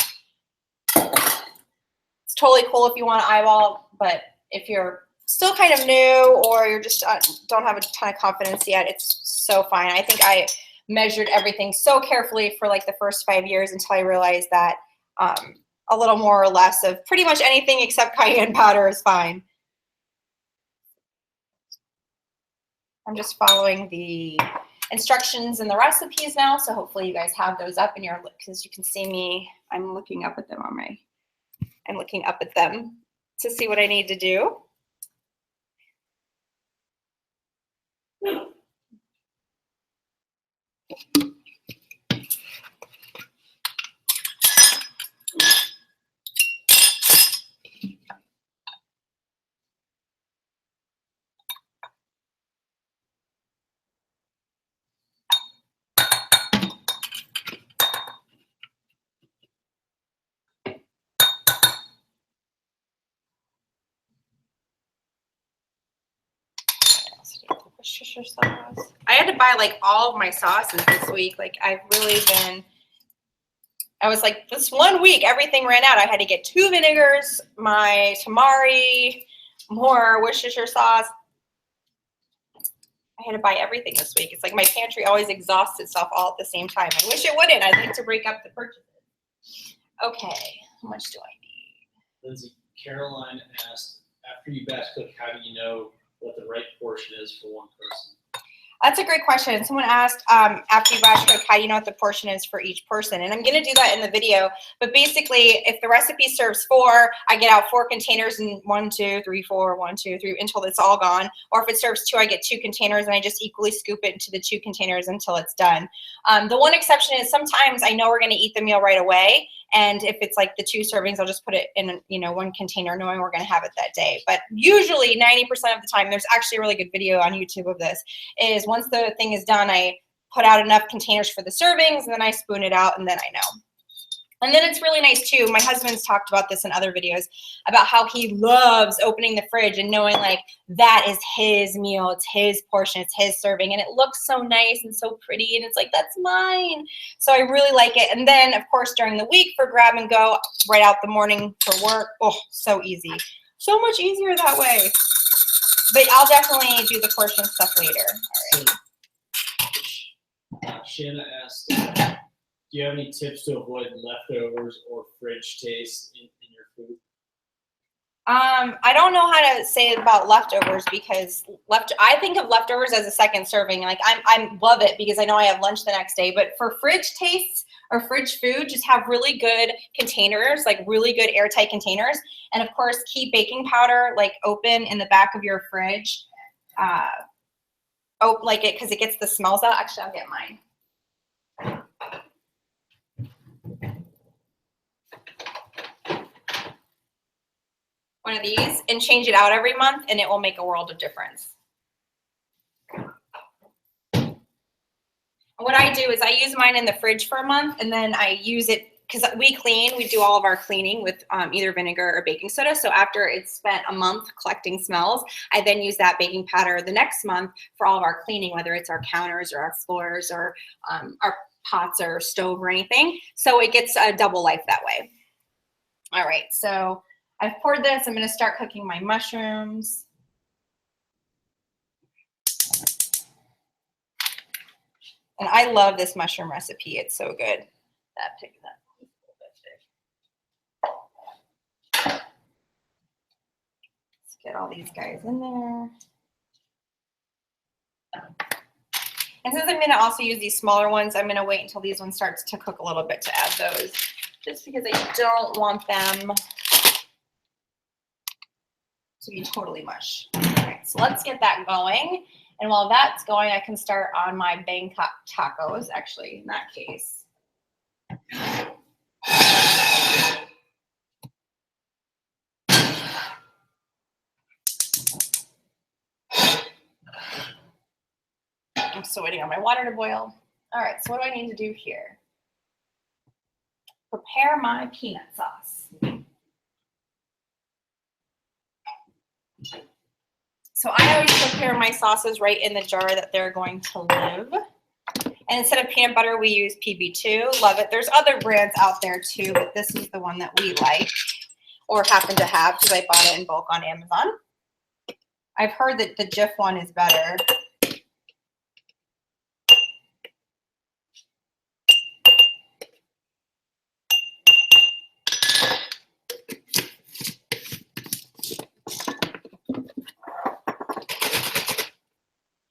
A: It's totally cool if you want to eyeball, but if you're still kind of new or you're just don't have a ton of confidence yet, it's so fine. I think I measured everything so carefully for like the first 5 years until I realized that a little more or less of pretty much anything except cayenne powder is fine. I'm just following the instructions and the recipes now, so hopefully you guys have those up in your, because you can see me, I'm looking up at them I'm looking up at them to see what I need to do. Worcestershire sauce. I had to buy like all of my sauces this week. Like I've really been, I was like this one week everything ran out. I had to get 2 vinegars, my tamari, more Worcestershire sauce. I had to buy everything this week. It's like my pantry always exhausts itself all at the same time. I wish it wouldn't. I'd like to break up the purchases. Okay, how much do I need?
B: Lindsay, Caroline asked, after you batch cook, how do you know what the right portion is for one person?
A: That's a great question. Someone asked, after you batch cook, how do you know what the portion is for each person? And I'm going to do that in the video. But basically, if the recipe serves 4, I get out 4 containers and 1, 2, 3, 4, 1, 2, 3 until it's all gone. Or if it serves 2, I get 2 containers and I just equally scoop it into the 2 containers until it's done. The one exception is sometimes I know we're going to eat the meal right away. And if it's like the 2 servings, I'll just put it in, you know, one container knowing we're going to have it that day. But usually 90% of the time, there's actually a really good video on YouTube of this, is once the thing is done, I put out enough containers for the servings, and then I spoon it out, and then I know. And then it's really nice too. My husband's talked about this in other videos about how he loves opening the fridge and knowing like that is his meal, it's his portion, it's his serving, and it looks so nice and so pretty, and it's like, that's mine. So I really like it. And then of course during the week for grab and go, right out the morning for work, oh, so easy. So much easier that way. But I'll definitely do the portion stuff later. All right.
B: Shanna asked, do you have any tips to avoid leftovers or fridge taste in your food?
A: I don't know how to say about leftovers, because I think of leftovers as a second serving. Like I love it because I know I have lunch the next day. But for fridge tastes or fridge food, just have really good containers, like really good airtight containers. And of course, keep baking powder like open in the back of your fridge. Like it, because it gets the smells out. Actually, I'll get mine. One of these, and change it out every month, and it will make a world of difference. What I do is I use mine in the fridge for a month, and then I use it because we do all of our cleaning with either vinegar or baking soda. So after it's spent a month collecting smells, I then use that baking powder the next month for all of our cleaning, whether it's our counters or our floors or our pots or stove or anything. So it gets a double life that way. All right, so I've poured this. I'm going to start cooking my mushrooms. And I love this mushroom recipe. It's so good. Let's get all these guys in there. And since I'm going to also use these smaller ones, I'm going to wait until these ones start to cook a little bit to add those, just because I don't want them to be totally mush. All right, so let's get that going. And while that's going, I can start on my Bangkok tacos, actually, in that case. I'm still waiting on my water to boil. All right, so what do I need to do here? Prepare my peanut sauce. So I always prepare my sauces right in the jar that they're going to live. And instead of peanut butter, we use PB2. Love it. There's other brands out there too, but this is the one that we like or happen to have because I bought it in bulk on Amazon. I've heard that the Jif one is better.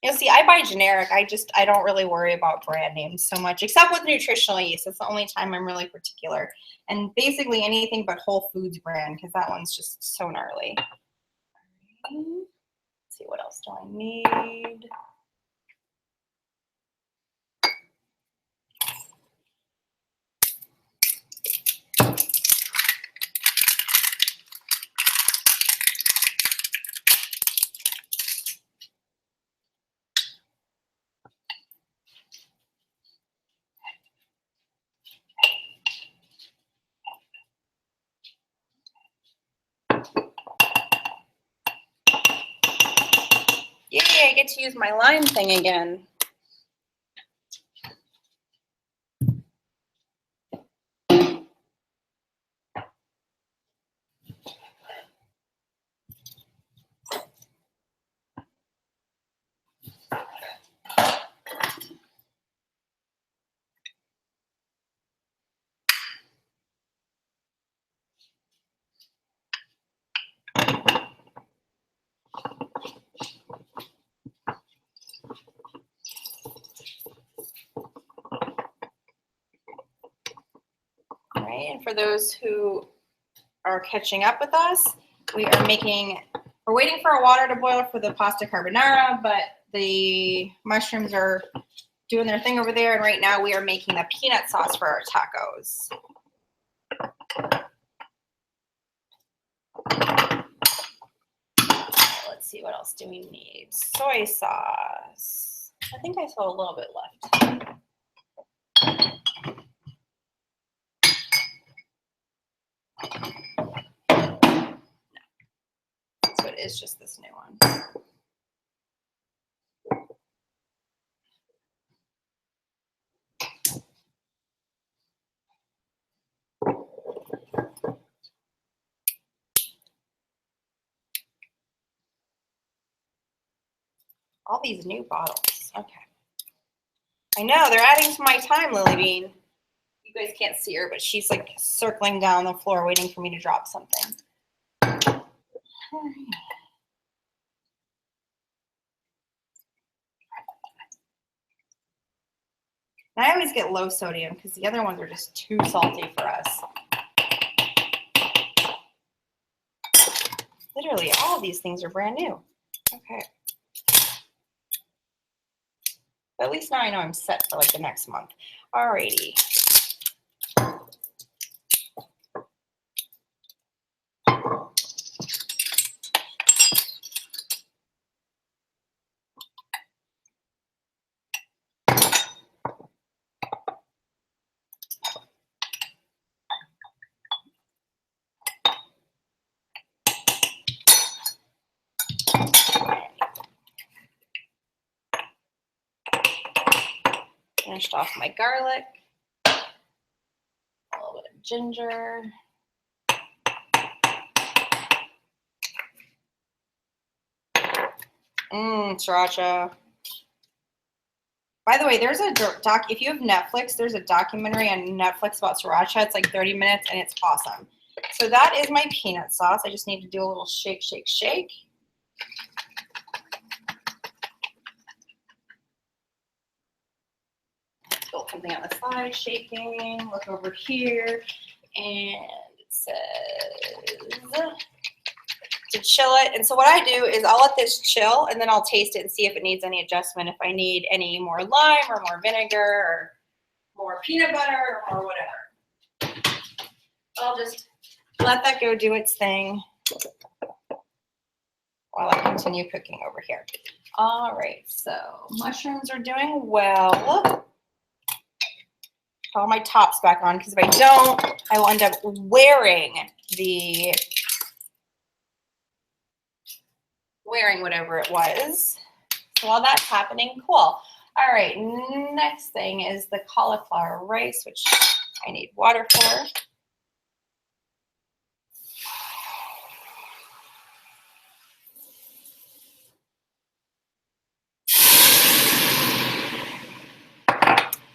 A: You'll see, I buy generic. I don't really worry about brand names so much, except with nutritional yeast. That's the only time I'm really particular. And basically anything but Whole Foods brand, because that one's just so gnarly. Let's see, what else do I need? Yay, I get to use my lime thing again. And for those who are catching up with us, we're waiting for our water to boil for the pasta carbonara, but the mushrooms are doing their thing over there. And right now we are making the peanut sauce for our tacos. let's see, what else do we need? Soy sauce. I think I saw a little bit left. No. So it is just this new one. All these new bottles. Okay. I know, they're adding to my time, Lily Bean. You guys can't see her, but she's like circling down the floor waiting for me to drop something. All right. And I always get low sodium because the other ones are just too salty for us. Literally, all of these things are brand new. Okay. But at least now I know I'm set for like the next month. Alrighty. Finished off my garlic. A little bit of ginger. Sriracha. By the way, there's a doc. If you have Netflix, there's a documentary on Netflix about sriracha. It's like 30 minutes and it's awesome. So that is my peanut sauce. I just need to do a little shake, shake, shake. Build something on the side, shaking. Look over here, and it says to chill it. And so what I do is I'll let this chill, and then I'll taste it and see if it needs any adjustment, if I need any more lime or more vinegar or more peanut butter or whatever. I'll just let that go do its thing while I continue cooking over here. All right, so mushrooms are doing well. Put all my tops back on, because if I don't, I will end up wearing whatever it was. So while that's happening, cool. All right, next thing is the cauliflower rice, which I need water for.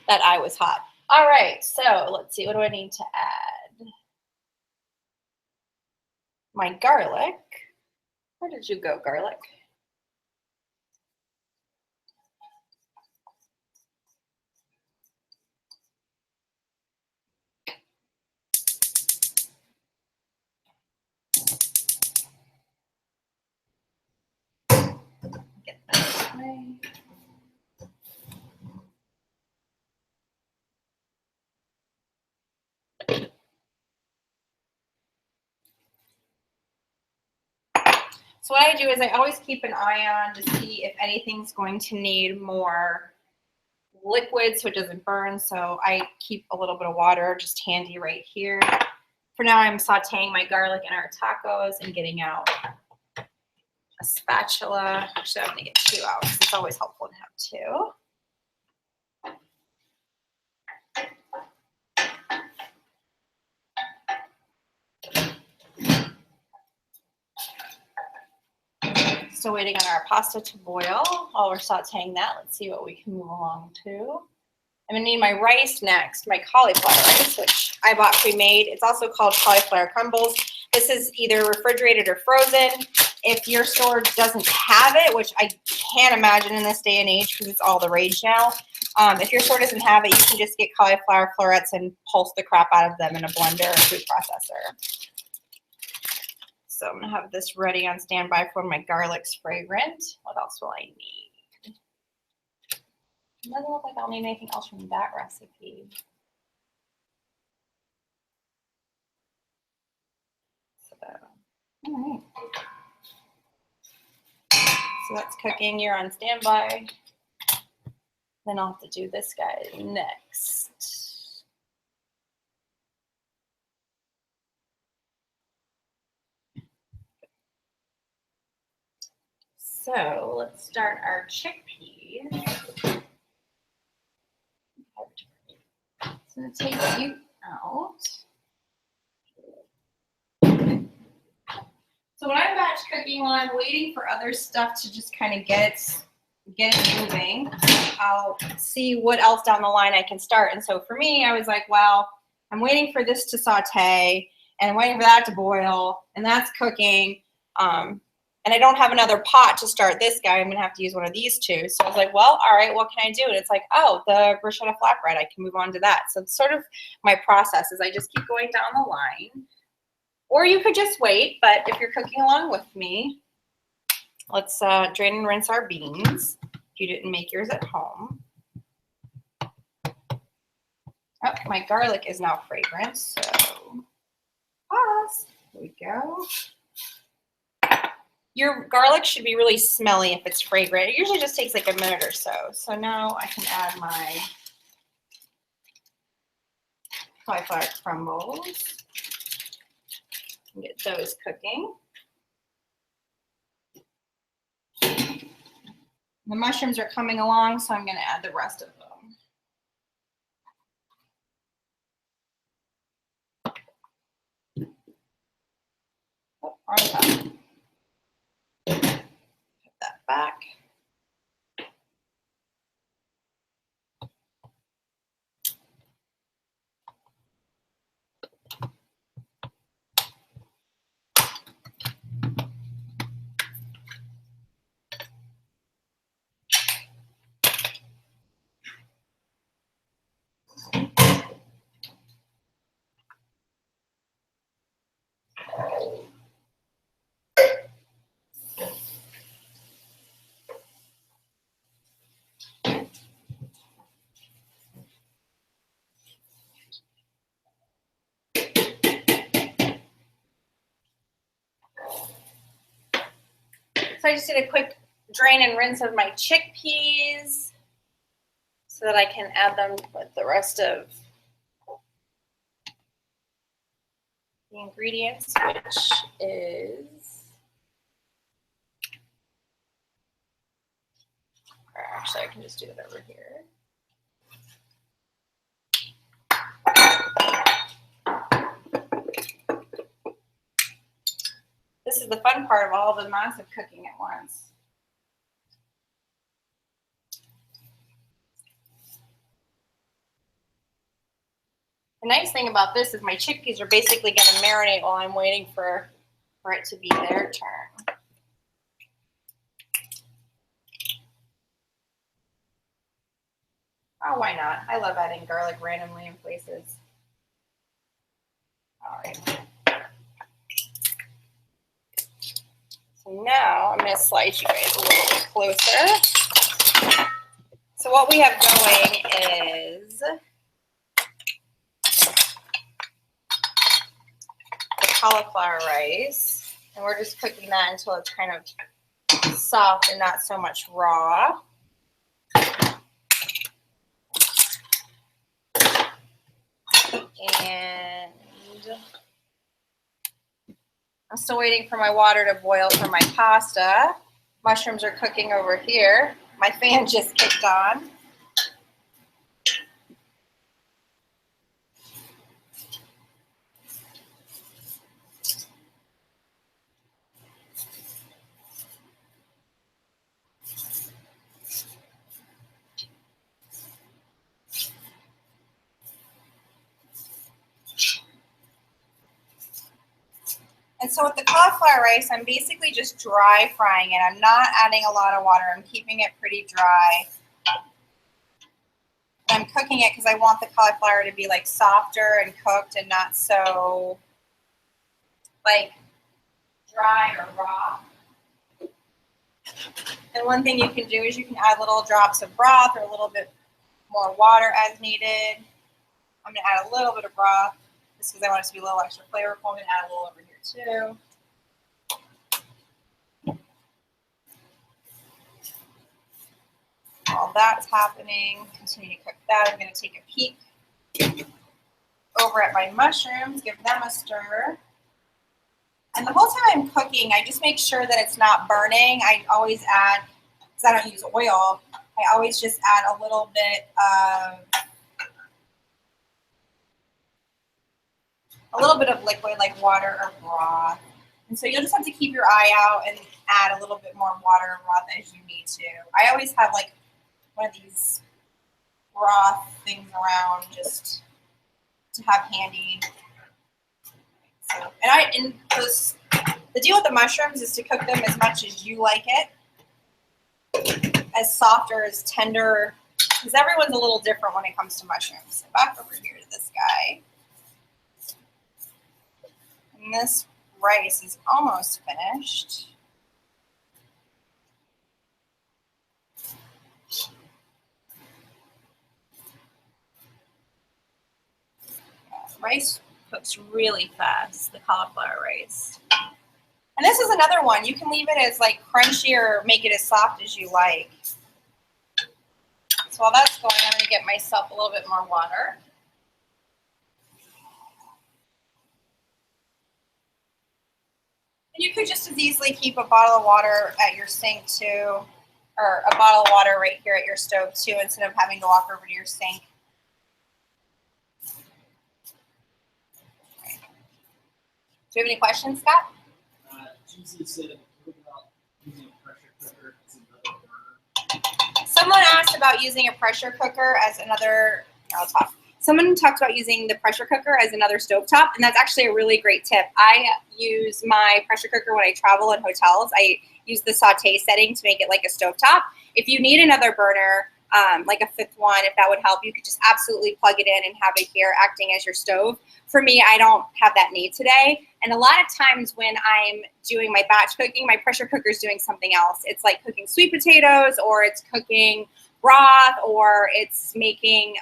A: That eye was hot. All right, so let's see, what do I need to add? My garlic. Where did you go, garlic? Get that away. So what I do is I always keep an eye on to see if anything's going to need more liquid so it doesn't burn. So I keep a little bit of water just handy right here. For now, I'm sauteing my garlic and our tacos and getting out a spatula. Actually, I'm going to get 2 out because it's always helpful to have 2. Still waiting on our pasta to boil. While we're sauteing that, let's see what we can move along to. I'm gonna need my rice next, my cauliflower rice, which I bought pre-made. It's also called cauliflower crumbles. This is either refrigerated or frozen. If your store doesn't have it, which I can't imagine in this day and age because it's all the rage now, if your store doesn't have it, you can just get cauliflower florets and pulse the crap out of them in a blender or food processor. So I'm gonna have this ready on standby for my garlic's fragrant. What else will I need? It doesn't look like I'll need anything else from that recipe. So, all right. So that's cooking. You're on standby. Then I'll have to do this guy next. So let's start our chickpeas. So I'm going to take you out. So when I'm batch cooking, while I'm waiting for other stuff to just kind of get it moving, I'll see what else down the line I can start. And so for me, I was like, well, I'm waiting for this to saute, and I'm waiting for that to boil, and that's cooking. And I don't have another pot to start this guy. I'm gonna have to use one of these two. So I was like, well, all right, what can I do? And it's like, oh, the bruschetta flatbread, I can move on to that. So it's sort of my process is I just keep going down the line. Or you could just wait, but if you're cooking along with me, let's drain and rinse our beans if you didn't make yours at home. Oh, my garlic is now fragrant, so pause. There we go. Your garlic should be really smelly if it's fragrant. It usually just takes like a minute or so. So now I can add my cauliflower crumbles and get those cooking. The mushrooms are coming along, so I'm going to add the rest of them. Oh, wrong top. Put that back. So I just did a quick drain and rinse of my chickpeas so that I can add them with the rest of the ingredients, which is, or actually I can just do it over here. This is the fun part of all the massive cooking at once. The nice thing about this is my chickpeas are basically going to marinate while I'm waiting for it to be their turn. Oh, why not? I love adding garlic randomly in places. All right. So now I'm going to slice you guys a little bit closer. So what we have going is the cauliflower rice, and we're just cooking that until it's kind of soft and not so much raw. And I'm still waiting for my water to boil for my pasta. Mushrooms are cooking over here. My fan just kicked on. And so with the cauliflower rice, I'm basically just dry frying it. I'm not adding a lot of water. I'm keeping it pretty dry. I'm cooking it because I want the cauliflower to be like softer and cooked and not so like dry or raw. And one thing you can do is you can add little drops of broth or a little bit more water as needed. I'm going to add a little bit of broth just because I want it to be a little extra flavorful. I'm going to add a little over here too. while that's happening, continue to cook that. I'm going to take a peek over at my mushrooms, give them a stir. And the whole time I'm cooking, I just make sure that it's not burning. I always add, because I don't use oil, I always just add a little bit of liquid like water or broth. And so you'll just have to keep your eye out and add a little bit more water or broth as you need to. I always have like one of these broth things around just to have handy. So, and the deal with the mushrooms is to cook them as much as you like it, as soft or as tender, because everyone's a little different when it comes to mushrooms. So back over here to this guy. And this rice is almost finished. Rice cooks really fast, the cauliflower rice. And this is another one. You can leave it as like crunchy or make it as soft as you like. So while that's going, I'm going to get myself a little bit more water. And you could just as easily keep a bottle of water at your sink too, or a bottle of water right here at your stove too, instead of having to walk over to your sink. Right. Do you have any questions, Scott?
B: Jesus said, what about using a pressure cooker as another burner?
A: Someone asked about using a pressure cooker as another, I'll talk. Someone talked about using the pressure cooker as another stovetop, and that's actually a really great tip. I use my pressure cooker when I travel in hotels. I use the saute setting to make it like a stovetop. If you need another burner, like a fifth one, if that would help, you could just absolutely plug it in and have it here acting as your stove. For me, I don't have that need today. And a lot of times when I'm doing my batch cooking, my pressure cooker is doing something else. It's like cooking sweet potatoes, or it's cooking broth, or it's making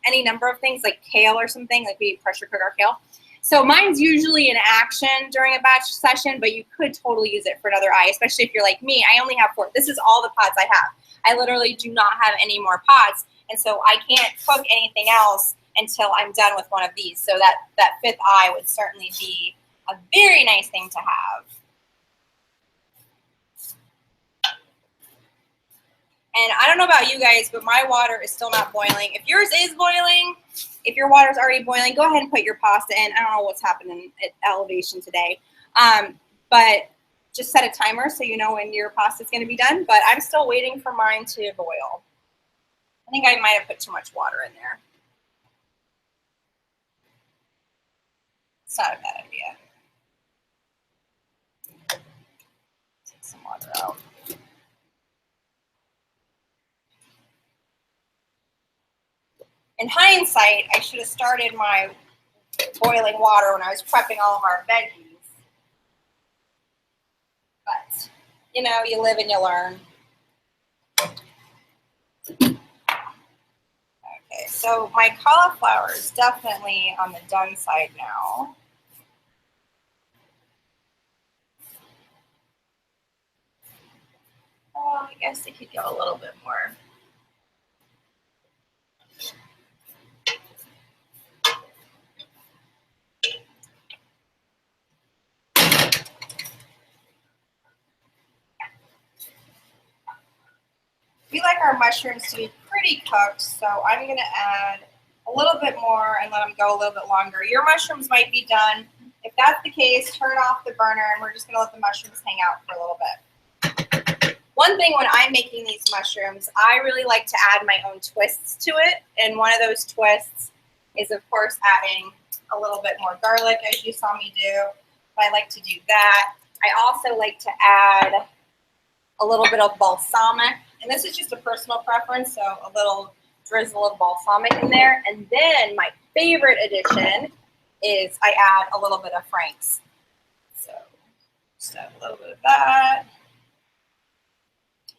A: any number of things like kale or something, like we pressure cook our kale. So mine's usually in action during a batch session, but you could totally use it for another eye, especially if you're like me. I only have 4. This is all the pots I have. I literally do not have any more pots, and so I can't cook anything else until I'm done with one of these. So that fifth eye would certainly be a very nice thing to have. And I don't know about you guys, but my water is still not boiling. If yours is boiling, if your water's already boiling, go ahead and put your pasta in. I don't know what's happening at elevation today. But just set a timer so you know when your pasta is going to be done. But I'm still waiting for mine to boil. I think I might have put too much water in there. It's not a bad idea. Take some water out. In hindsight, I should have started my boiling water when I was prepping all of our veggies. But, you know, you live and you learn. Okay, so my cauliflower is definitely on the done side now. Oh, I guess it could go a little bit more. We like our mushrooms to be pretty cooked, so I'm going to add a little bit more and let them go a little bit longer. Your mushrooms might be done. If that's the case, turn off the burner, and we're just going to let the mushrooms hang out for a little bit. One thing when I'm making these mushrooms, I really like to add my own twists to it, and one of those twists is, of course, adding a little bit more garlic, as you saw me do. But I like to do that. I also like to add a little bit of balsamic. And this is just a personal preference, so a little drizzle of balsamic in there. And then my favorite addition is I add a little bit of Frank's. So just add a little bit of that.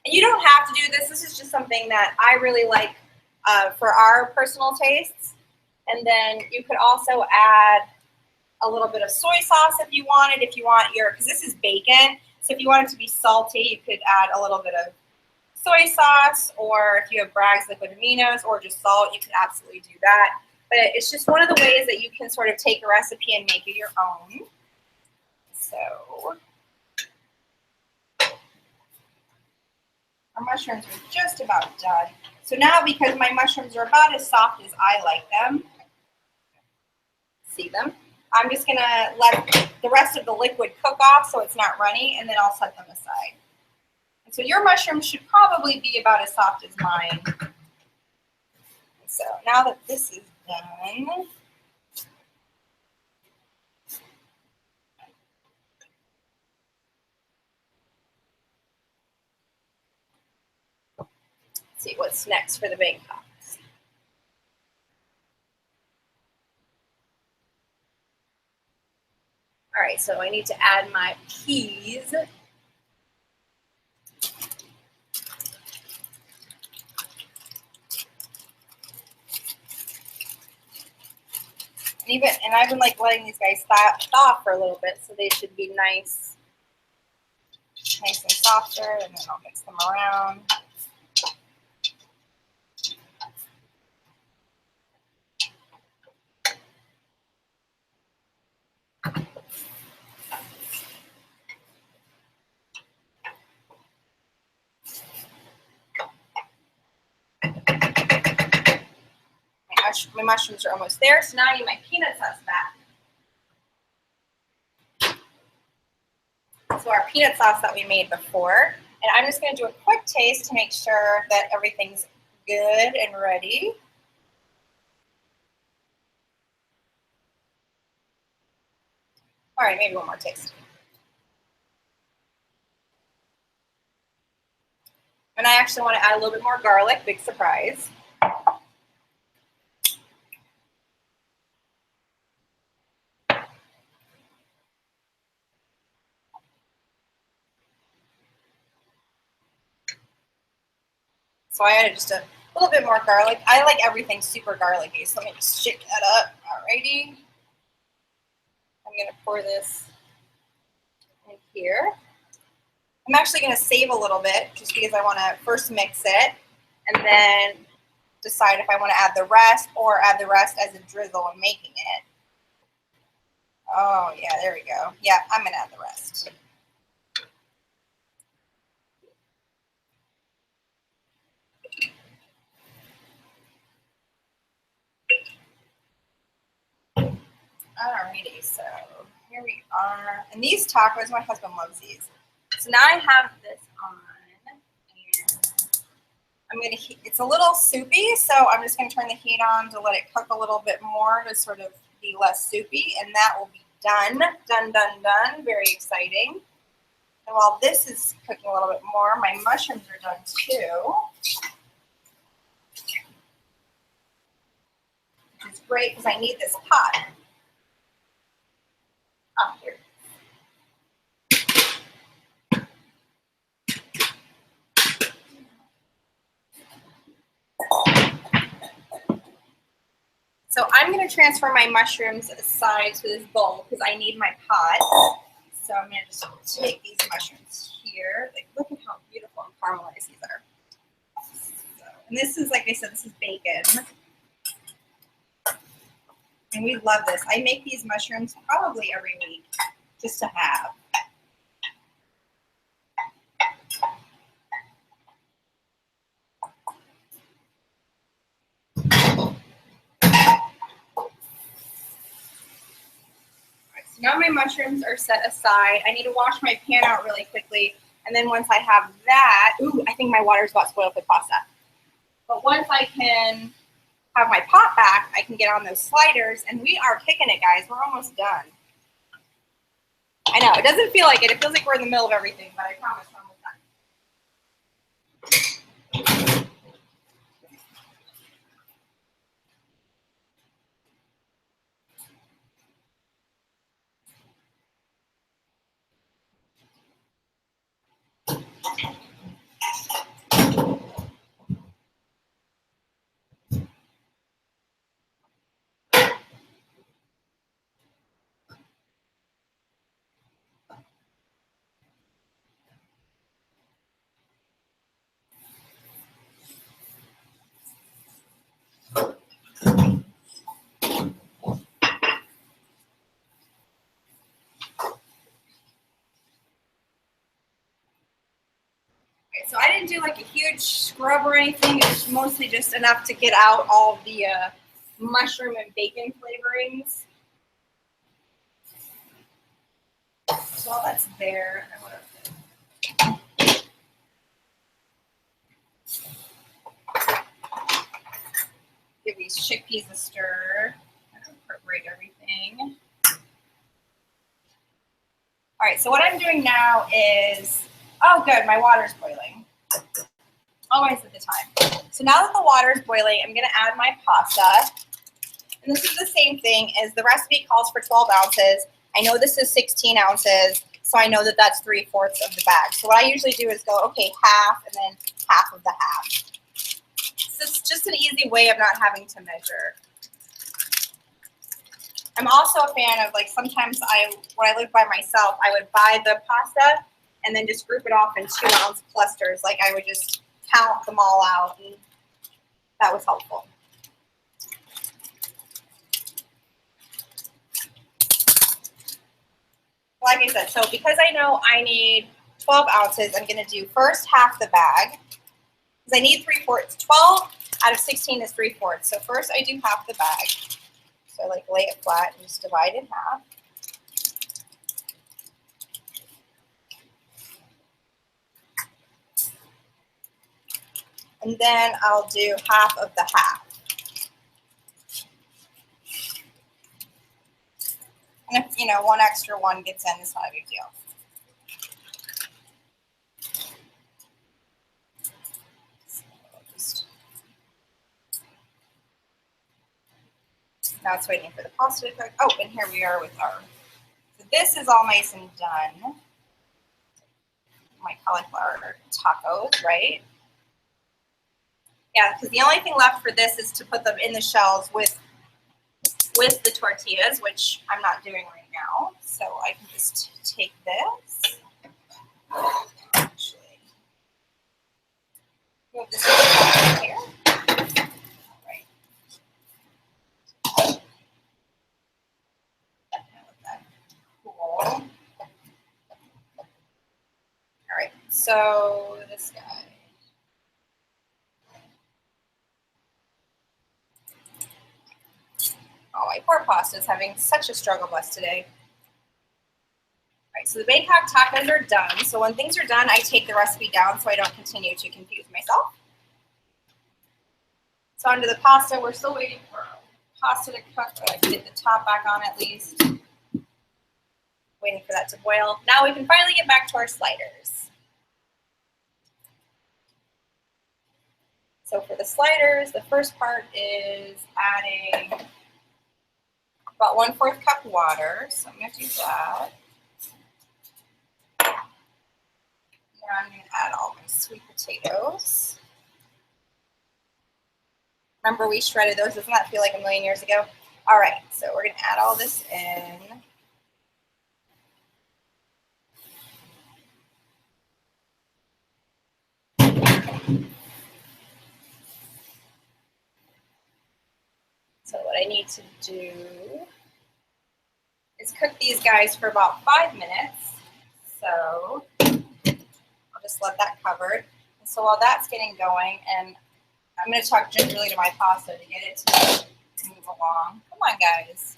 A: And you don't have to do this. This is just something that I really like for our personal tastes. And then you could also add a little bit of soy sauce if you wanted, because this is bacon. So if you want it to be salty, you could add a little bit of soy sauce, or if you have Bragg's liquid aminos or just salt, you can absolutely do that. But it's just one of the ways that you can sort of take a recipe and make it your own. So our mushrooms are just about done. So now, because my mushrooms are about as soft as I like them, see them, I'm just gonna let the rest of the liquid cook off so it's not runny, and then I'll set them aside. And so your mushrooms should probably be about as soft as mine. So now that this is done, let's see what's next for the Bangkok. All right, so I need to add my peas. And I've been like letting these guys thaw for a little bit, so they should be nice and softer, and then I'll mix them around. My mushrooms are almost there, so now I need my peanut sauce back. So our peanut sauce that we made before, and I'm just going to do a quick taste to make sure that everything's good and ready. All right, maybe one more taste. And I actually want to add a little bit more garlic, big surprise. So I added just a little bit more garlic. I like everything super garlicky, so let me just shake that up. Alrighty. I'm gonna pour this in here. I'm actually gonna save a little bit just because I wanna first mix it and then decide if I wanna add the rest or add the rest as a drizzle when making it. Oh yeah, there we go. Yeah, I'm gonna add the rest. Alrighty, so here we are. And these tacos, my husband loves these. So now I have this on, and I'm gonna heat. It's a little soupy, so I'm just gonna turn the heat on to let it cook a little bit more to sort of be less soupy, and that will be done. Done, done, done. Very exciting. And while this is cooking a little bit more, my mushrooms are done too. Which is great because I need this pot. Oh, here. So I'm going to transfer my mushrooms aside to this bowl because I need my pot. So I'm going to just take these mushrooms here. Like, look at how beautiful and caramelized these are. So, and this is, like I said, this is bacon. And we love this. I make these mushrooms probably every week just to have. So now my mushrooms are set aside. I need to wash my pan out really quickly. And then once I have that, ooh, I think my water's about spoiled with pasta. But once I can have my pot back, I can get on those sliders. And we are kicking it, guys. We're almost done. I know, it doesn't feel like it. It feels like we're in the middle of everything, but I promise we're almost done. like a huge scrub or anything. It's mostly just enough to get out all of the mushroom and bacon flavorings. So while that's there, I want to give these chickpeas a stir. Incorporate everything. All right, so what I'm doing now is, oh good, my water's boiling. Always at the time. So now that the water's boiling, I'm gonna add my pasta. And this is the same thing as the recipe calls for 12 ounces. I know this is 16 ounces, so I know that that's 3/4 of the bag. So what I usually do is go, okay, half and then half of the half. So it's just an easy way of not having to measure. I'm also a fan of, like, sometimes when I lived by myself, I would buy the pasta and then just group it off in 2-ounce clusters. Like, I would just count them all out, and that was helpful. Like I said, so because I know I need 12 ounces, I'm going to do first half the bag. Because I need 3/4. 12 out of 16 is 3/4. So first I do half the bag. So I like lay it flat and just divide in half. And then I'll do half of the half. And if, you know, one extra one gets in, it's not a big deal. Now it's waiting for the pasta to cook. Oh, and here we are with our, so this is all nice and done. My cauliflower tacos, right? Yeah, because the only thing left for this is to put them in the shells with the tortillas, which I'm not doing right now. So I can just take this. Actually, move this over here. All right. Cool. All right. So this guy. Oh, my poor pasta is having such a struggle bus today. All right, so the Bangkok tacos are done. So when things are done, I take the recipe down so I don't continue to confuse myself. So onto the pasta, we're still waiting for pasta to cook, but I can get the top back on at least. Waiting for that to boil. Now we can finally get back to our sliders. So for the sliders, the first part is adding about 1/4 cup water. So I'm going to do that. Now I'm going to add all my sweet potatoes. Remember, we shredded those. Doesn't that feel like a million years ago? All right, so we're going to add all this in. So what I need to do is cook these guys for about 5 minutes. So I'll just let that covered. And so while that's getting going, and I'm going to talk gingerly to my pasta to get it to move along. Come on, guys.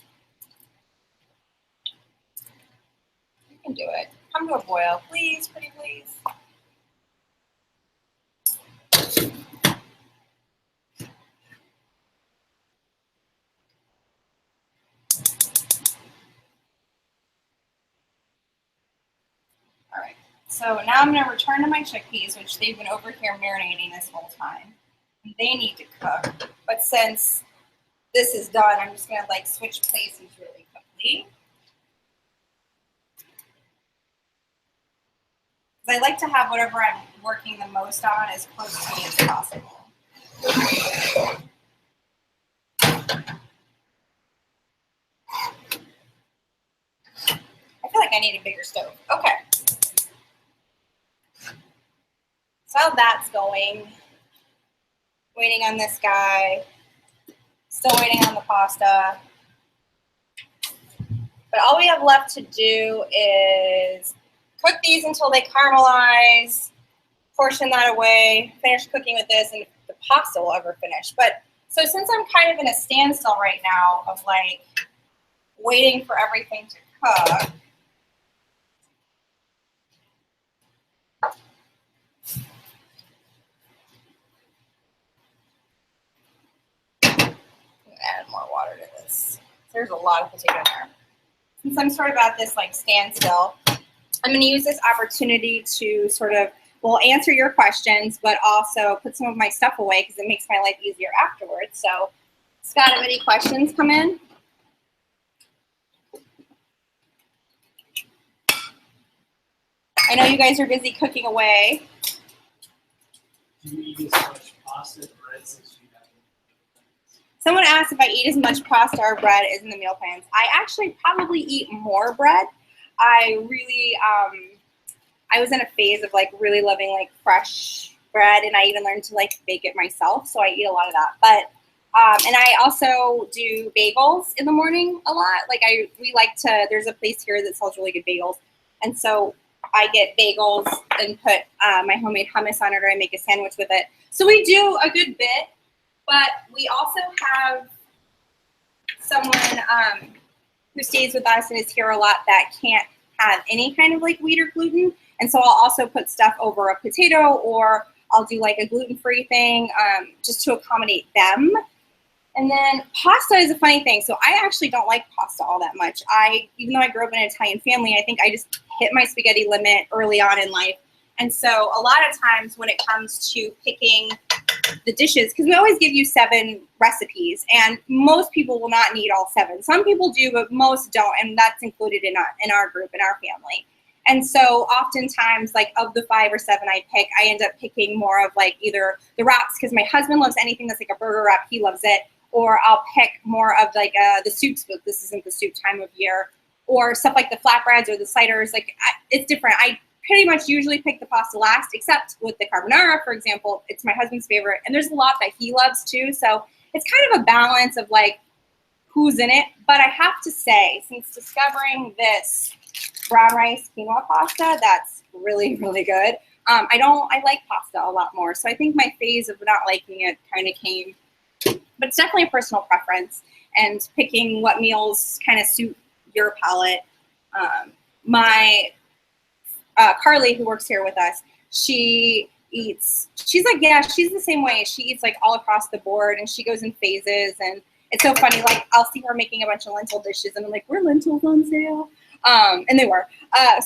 A: You can do it. Come to a boil, please, pretty please. All right. So now I'm going to return to my chickpeas, which they've been over here marinating this whole time. And they need to cook. But since this is done, I'm just going to like switch places really quickly. I like to have whatever I'm working the most on as close to me as possible. I feel like I need a bigger stove. Okay. So that's going. Waiting on this guy. Still waiting on the pasta. But all we have left to do is cook these until they caramelize. portion that away, finish cooking with this, and if the pasta will ever finish. But so since I'm kind of in a standstill right now of like waiting for everything to cook, add more water to this. There's a lot of potato in there. Since I'm sort of at this like standstill, I'm going to use this opportunity to sort of, well, answer your questions, but also put some of my stuff away because it makes my life easier afterwards. So, Scott, have any questions come in? I know you guys are busy cooking away.
B: Do you eat as much pasta and bread as you have?
A: Someone asked if I eat as much pasta or bread as in the meal plans. I actually probably eat more bread. I really, I was in a phase of like really loving like fresh bread, and I even learned to like bake it myself. So I eat a lot of that. But and I also do bagels in the morning a lot. Like we like to. There's a place here that sells really good bagels, and so I get bagels and put my homemade hummus on it, or I make a sandwich with it. So we do a good bit, but we also have someone who stays with us and is here a lot that can't have any kind of like wheat or gluten. And so I'll also put stuff over a potato, or I'll do like a gluten-free thing just to accommodate them. And then pasta is a funny thing. So I actually don't like pasta all that much. Even though I grew up in an Italian family, I think I just hit my spaghetti limit early on in life. And so a lot of times when it comes to picking the dishes, because we always give you 7 recipes, and most people will not need all 7. Some people do, but most don't, and that's included in our group, in our family. And so oftentimes, like of the 5 or 7 I pick, I end up picking more of like either the wraps, because my husband loves anything that's like a burger wrap, he loves it, or I'll pick more of like the soups, but this isn't the soup time of year, or stuff like the flatbreads or the sliders. Like it's different. I pretty much usually pick the pasta last, except with the carbonara, for example. It's my husband's favorite, and there's a lot that he loves too. So it's kind of a balance of like who's in it. But I have to say, since discovering this brown rice quinoa pasta, that's really, really good. I like pasta a lot more. So I think my phase of not liking it kind of came, but it's definitely a personal preference, and picking what meals kind of suit your palate. Carly, who works here with us, she's like, yeah, she's the same way. She eats like all across the board, and she goes in phases, and it's so funny. Like I'll see her making a bunch of lentil dishes, and I'm like, were lentils on sale? And they were.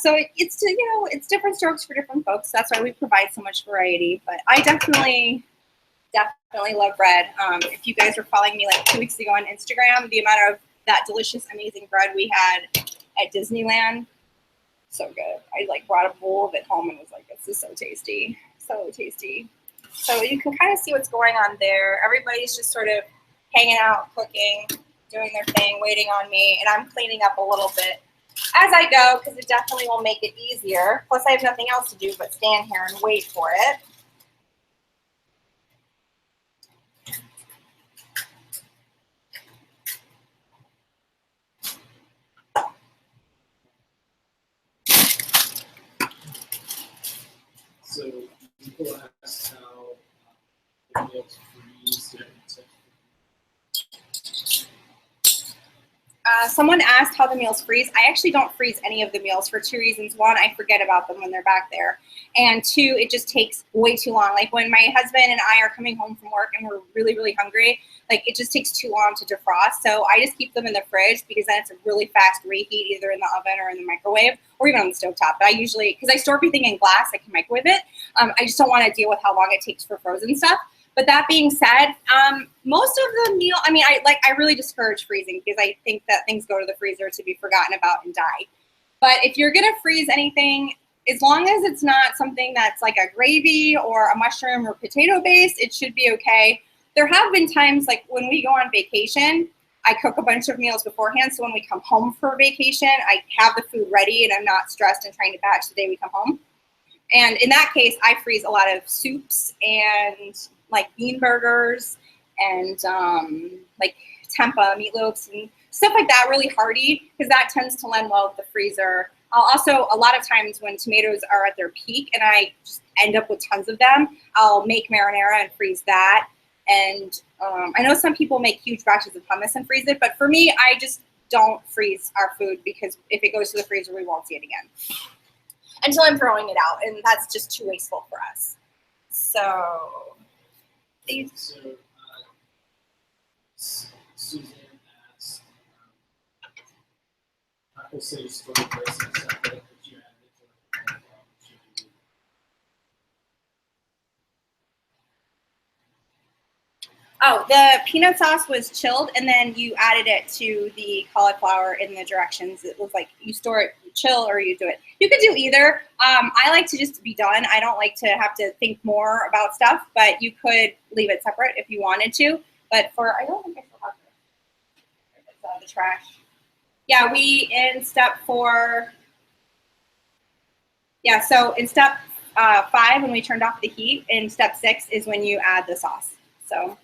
A: So it's different strokes for different folks. That's why we provide so much variety. But I definitely love bread. If you guys were following me like 2 weeks ago on Instagram, the amount of that delicious, amazing bread we had at Disneyland, so good. I like brought a bowl of it home and was like, this is so tasty, so tasty. So you can kind of see what's going on there. Everybody's just sort of hanging out, cooking, doing their thing, waiting on me, and I'm cleaning up a little bit as I go, because it definitely will make it easier. Plus I have nothing else to do but stand here and wait for it.
B: So people ask how the meals freeze.
A: Someone asked how the meals freeze. I actually don't freeze any of the meals for 2 reasons. 1, I forget about them when they're back there. And 2, it just takes way too long. Like when my husband and I are coming home from work and we're really, really hungry, like it just takes too long to defrost. So I just keep them in the fridge, because then it's a really fast reheat, either in the oven or in the microwave, or even on the stovetop. But I usually, because I store everything in glass, I can microwave it. I just don't want to deal with how long it takes for frozen stuff. But that being said, most of the meal, I really discourage freezing, because I think that things go to the freezer to be forgotten about and die. But if you're going to freeze anything, as long as it's not something that's like a gravy or a mushroom or potato base, it should be okay. There have been times like when we go on vacation, I cook a bunch of meals beforehand. So when we come home for vacation, I have the food ready and I'm not stressed and trying to batch the day we come home. And in that case, I freeze a lot of soups and like bean burgers and like tempeh meatloafs and stuff like that, really hearty, because that tends to lend well with the freezer. I'll also, a lot of times when tomatoes are at their peak and I just end up with tons of them, I'll make marinara and freeze that. And I know some people make huge batches of hummus and freeze it, but for me, I just don't freeze our food because if it goes to the freezer, we won't see it again until I'm throwing it out, and that's just too wasteful for us. So,
B: Susan asked, Apple says store the price and stuff that you added to it.
A: Oh, the peanut sauce was chilled, and then you added it to the cauliflower in the directions. It was like you store it chill or you do it. You could do either. I like to just be done. I don't like to have to think more about stuff, but you could leave it separate if you wanted to. But I don't think I still have it. It's out of the trash. Yeah, in step 4. Yeah, so in step 5, when we turned off the heat, in step 6 is when you add the sauce. So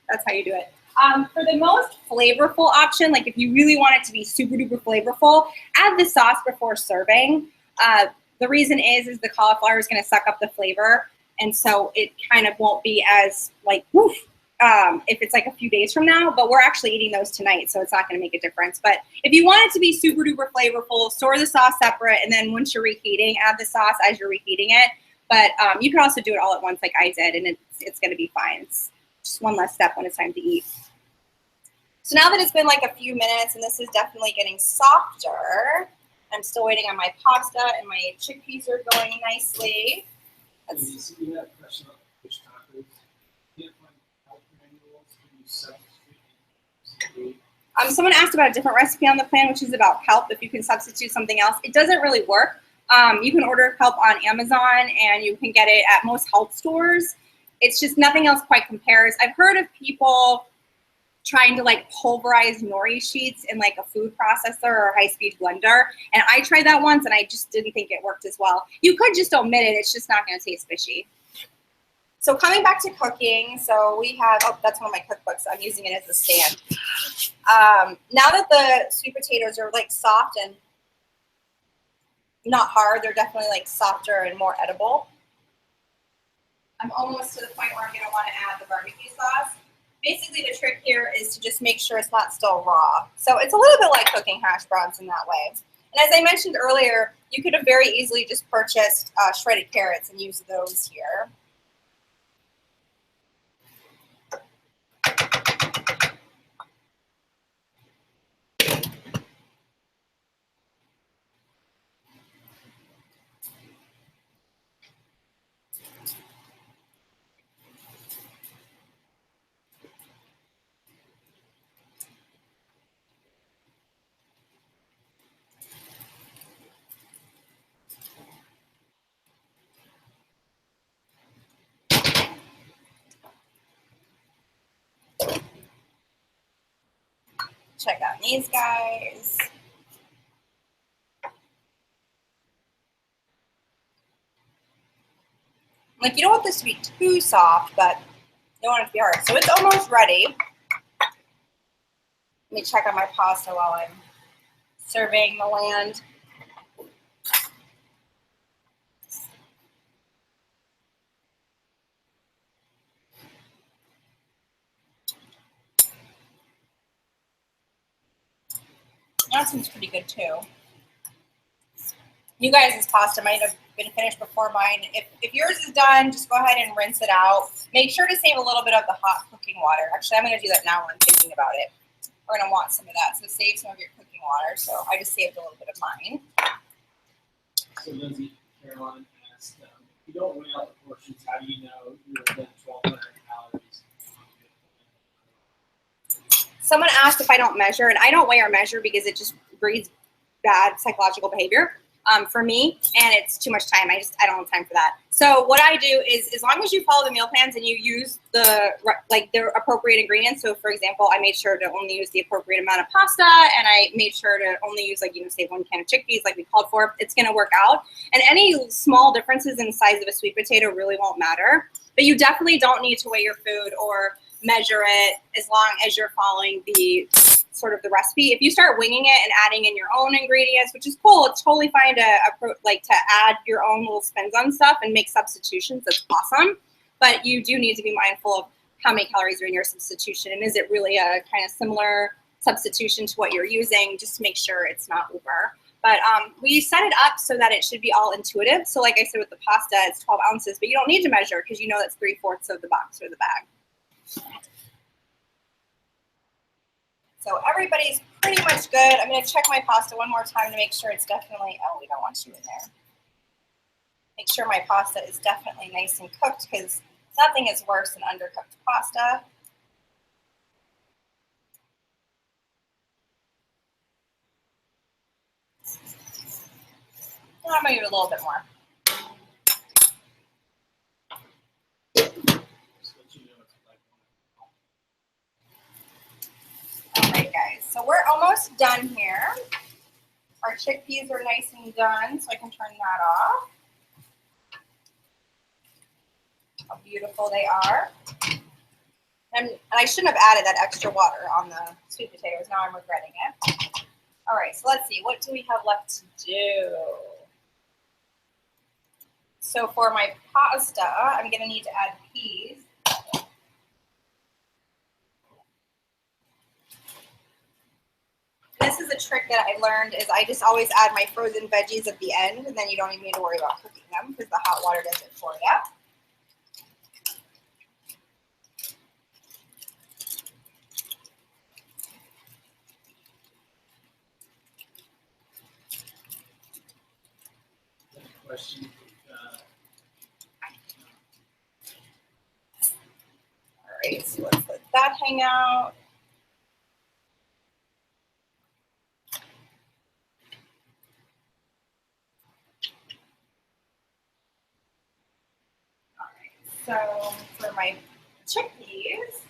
A: that's how you do it. For the most flavorful option, like if you really want it to be super duper flavorful, add the sauce before serving. The reason is the cauliflower is going to suck up the flavor, and so it kind of won't be as like woof if it's like a few days from now. But we're actually eating those tonight, so it's not going to make a difference. But if you want it to be super duper flavorful, store the sauce separate, and then once you're reheating, add the sauce as you're reheating it. But you can also do it all at once like I did, and it's going to be fine. It's just one less step when it's time to eat. So now that it's been like a few minutes and this is definitely getting softer, I'm still waiting on my pasta and my chickpeas are going nicely.
B: You had a question about fish tacos. You can't find health manuals. Can you substitute?
A: Someone asked about a different recipe on the plan, which is about kelp. If you can substitute something else, it doesn't really work. You can order kelp on Amazon and you can get it at most health stores. It's just nothing else quite compares. I've heard of people trying to like pulverize nori sheets in like a food processor or a high-speed blender. And I tried that once and I just didn't think it worked as well. You could just omit it. It's just not going to taste fishy. So coming back to cooking, so we have, oh, that's one of my cookbooks. I'm using it as a stand. Now that the sweet potatoes are like soft and not hard, they're definitely like softer and more edible. I'm almost to the point where I'm going to want to add the barbecue sauce. Basically, the trick here is to just make sure it's not still raw. So it's a little bit like cooking hash browns in that way. And as I mentioned earlier, you could have very easily just purchased shredded carrots and used those here. Check out these guys. Like, you don't want this to be too soft, but you don't want it to be hard. So it's almost ready. Let me check on my pasta while I'm surveying the land. That seems pretty good too. You guys' pasta might have been finished before mine. If yours is done, just go ahead and rinse it out. Make sure to save a little bit of the hot cooking water. Actually, I'm going to do that now when I'm thinking about it. We're going to want some of that. So save some of your cooking water. So I just saved a little bit of mine.
B: So Lindsay, Caroline asked, if you don't weigh out the portions, how do you know you're within 1,200 calories?
A: Someone asked if I don't measure, and I don't weigh or measure because it just breeds bad psychological behavior for me, and it's too much time. I don't have time for that. So what I do is, as long as you follow the meal plans and you use the appropriate ingredients. So for example, I made sure to only use the appropriate amount of pasta, and I made sure to only use say 1 can of chickpeas like we called for. It's going to work out, and any small differences in the size of a sweet potato really won't matter. But you definitely don't need to weigh your food or measure it as long as you're following the sort of the recipe. If you start winging it and adding in your own ingredients, which is cool, it's totally fine to add your own little spins on stuff and make substitutions. That's awesome. But you do need to be mindful of how many calories are in your substitution, and is it really a kind of similar substitution to what you're using, just to make sure it's not over. But we set it up so that it should be all intuitive. So like I said with the pasta, it's 12 ounces, but you don't need to measure because you know that's 3/4 of the box or the bag. So everybody's pretty much good. I'm going to check my pasta one more time to make sure it's definitely, oh, we don't want you in there. Make sure my pasta is definitely nice and cooked, because nothing is worse than undercooked pasta. I'm going to do a little bit more. All right, guys, so we're almost done here. Our chickpeas are nice and done, so I can turn that off. How beautiful they are. And I shouldn't have added that extra water on the sweet potatoes. Now I'm regretting it. All right, so let's see. What do we have left to do? So for my pasta, I'm going to need to add peas. This is a trick that I learned, is I just always add my frozen veggies at the end, and then you don't even need to worry about cooking them because the hot water does it for you.
B: Question.
A: All right, so let's let that hang out. All right, so for my chickpeas,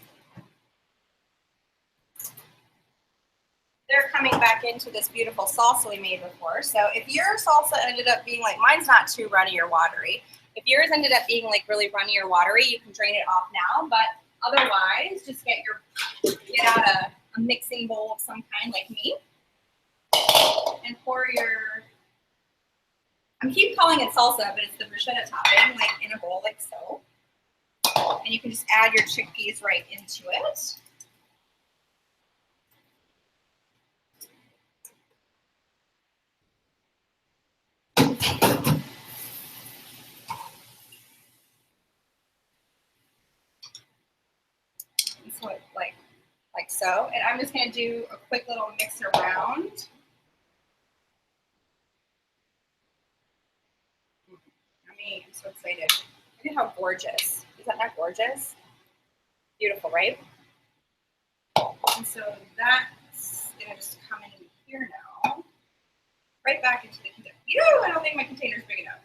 A: they're coming back into this beautiful salsa we made before. So if your salsa ended up being like, mine's not too runny or watery. If yours ended up being like really runny or watery, you can drain it off now. But otherwise, just get out a mixing bowl of some kind like me, and pour your, I keep calling it salsa, but it's the bruschetta topping, like in a bowl like so. And you can just add your chickpeas right into it. And so it like so. And I'm just going to do a quick little mix around. I'm so excited. Look at how gorgeous. Is that not gorgeous? Beautiful, right? And so that's going to just come in here now. Right back into the container. I don't think my container's big enough.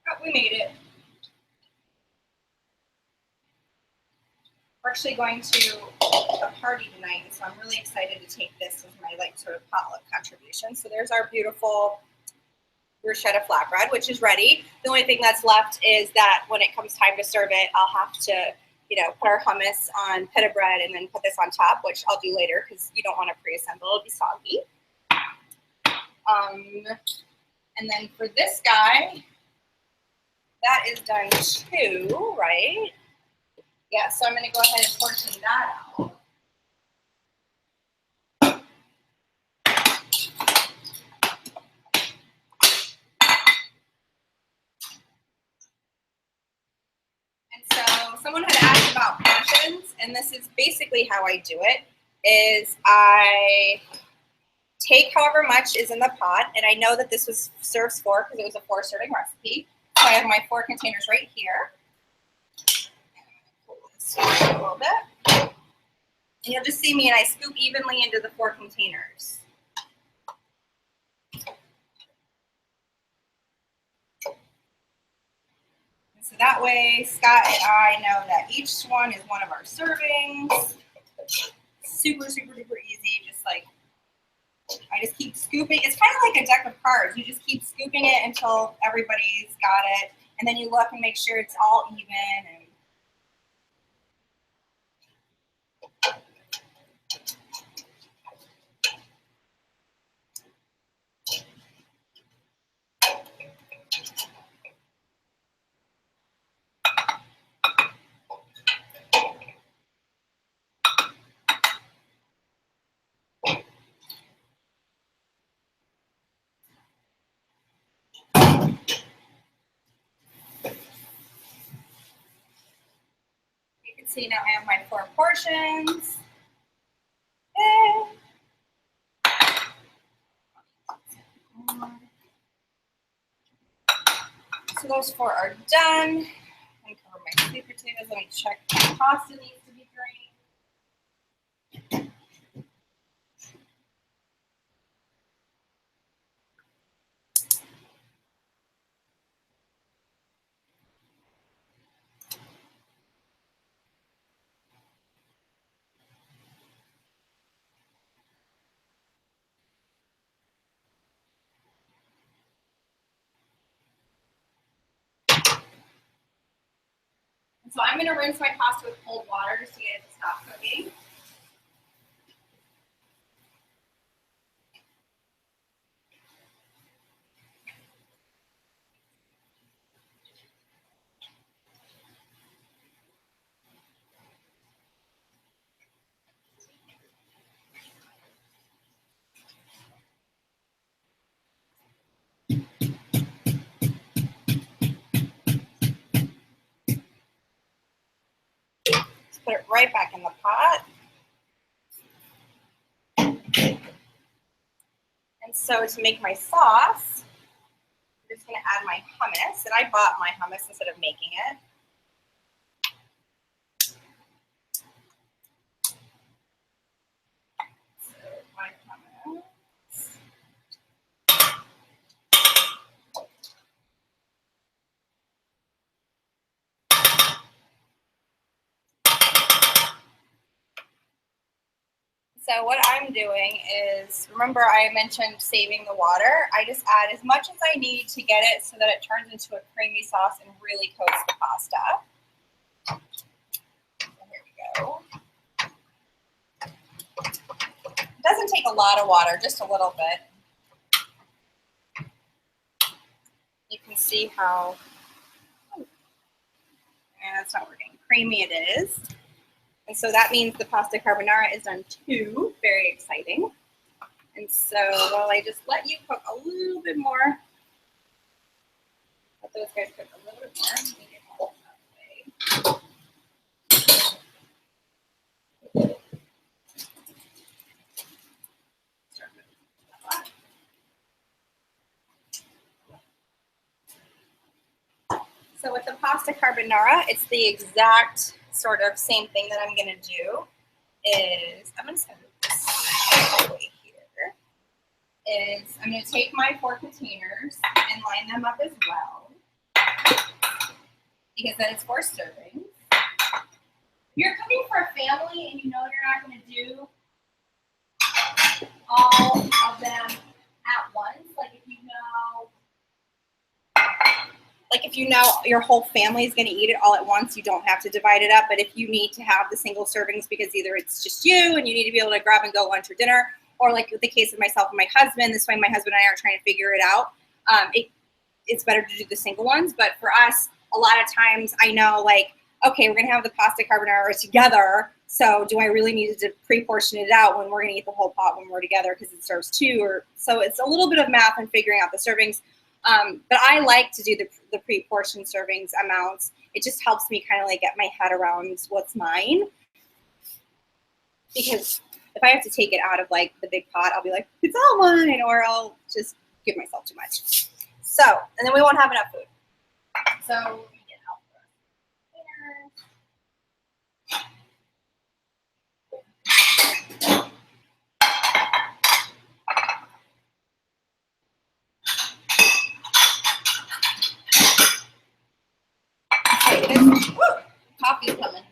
A: Oh, we made it. We're actually going to a party tonight, so I'm really excited to take this as my sort of potluck contribution. So there's our beautiful bruschetta flatbread, which is ready. The only thing that's left is that when it comes time to serve it, I'll have to, put our hummus on pita bread and then put this on top, which I'll do later because you don't want to pre-assemble; it'll be soggy. And then for this guy, that is done too, right? Yeah, so I'm going to go ahead and portion that out. And so someone had asked about portions, and this is basically how I do it, is I take however much is in the pot, and I know that this was serves 4 because it was a 4-serving recipe. So I have my 4 containers right here. Pull this a little bit. And you'll just see me, and I scoop evenly into the 4 containers. And so that way, Scott and I know that each one is one of our servings. Super, super duper easy. I just keep scooping. It's kind of like a deck of cards. You just keep scooping it until everybody's got it. And then you look and make sure it's all even. And See, now I have my 4 portions. Okay. So those 4 are done. I cover my sweet potatoes. Let me check the pasta needs to be drained. So I'm going to rinse my pasta with cold water just to get it to stop cooking. Just put it right back in the pot. And so to make my sauce, I'm just going to add my hummus. And I bought my hummus instead of making it. So my hummus. So what I'm doing is, remember I mentioned saving the water. I just add as much as I need to get it so that it turns into a creamy sauce and really coats the pasta. So here we go. It doesn't take a lot of water, just a little bit. You can see how, and it's not working, creamy it is. And so that means the pasta carbonara is done too. Very exciting. And so while I just let you cook a little bit more, let those guys cook a little bit more. Let me get all that away. So with the pasta carbonara, it's the exact sort of same thing that I'm going to do. I'm going to send this away here. I'm going to take my 4 containers and line them up as well, because then it's 4 servings. If you're cooking for a family and you know you're not going to do all of them at once, like if you know your whole family is going to eat it all at once, you don't have to divide it up. But if you need to have the single servings because either it's just you and you need to be able to grab and go lunch or dinner, or like with the case of myself and my husband, this way my husband and I are trying to figure it out. It's better to do the single ones. But for us, a lot of times I know, like, okay, we're going to have the pasta carbonara together. So do I really need to pre-portion it out when we're going to eat the whole pot when we're together because it serves 2? Or so it's a little bit of math and figuring out the servings. But I like to do the pre-portion servings amounts. It just helps me kind of like get my head around what's mine. Because if I have to take it out of like the big pot, I'll be like, it's all mine, or I'll just give myself too much. So, and then we won't have enough food. So we get out coffee's coming.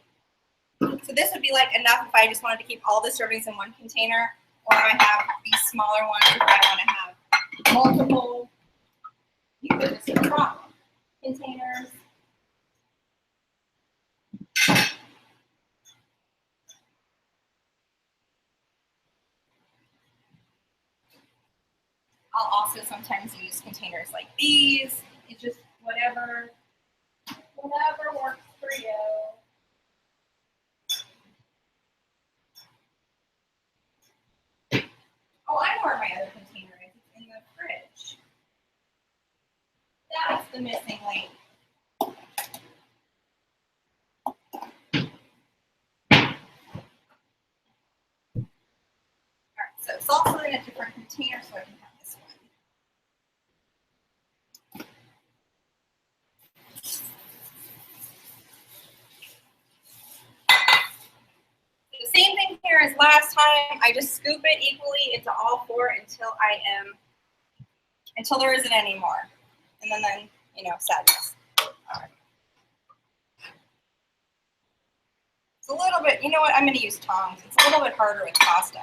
A: So this would be like enough if I just wanted to keep all the servings in one container, or I have these smaller ones if I want to have multiple. You could just drop containers. I'll also sometimes use containers like these. It's just whatever works for you. Oh, I know where my other container is. It's in the fridge. That's the missing link. container so I can have this one. The same thing here as last time. I just scoop it equally into all four until there isn't any more. And then, you know, sadness. All right. It's a little bit, you know what, I'm gonna use tongs. It's a little bit harder with pasta.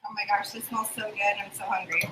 A: Oh my gosh, this smells so good. I'm so hungry.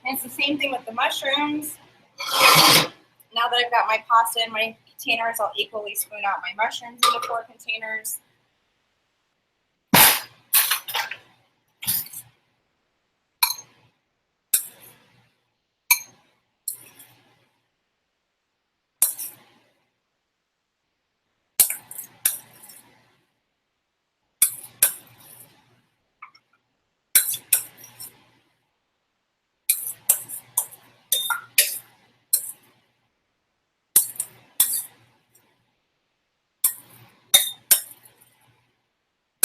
A: And it's the same thing with the mushrooms. Now that I've got my pasta in my containers, I'll equally spoon out my mushrooms into 4 containers.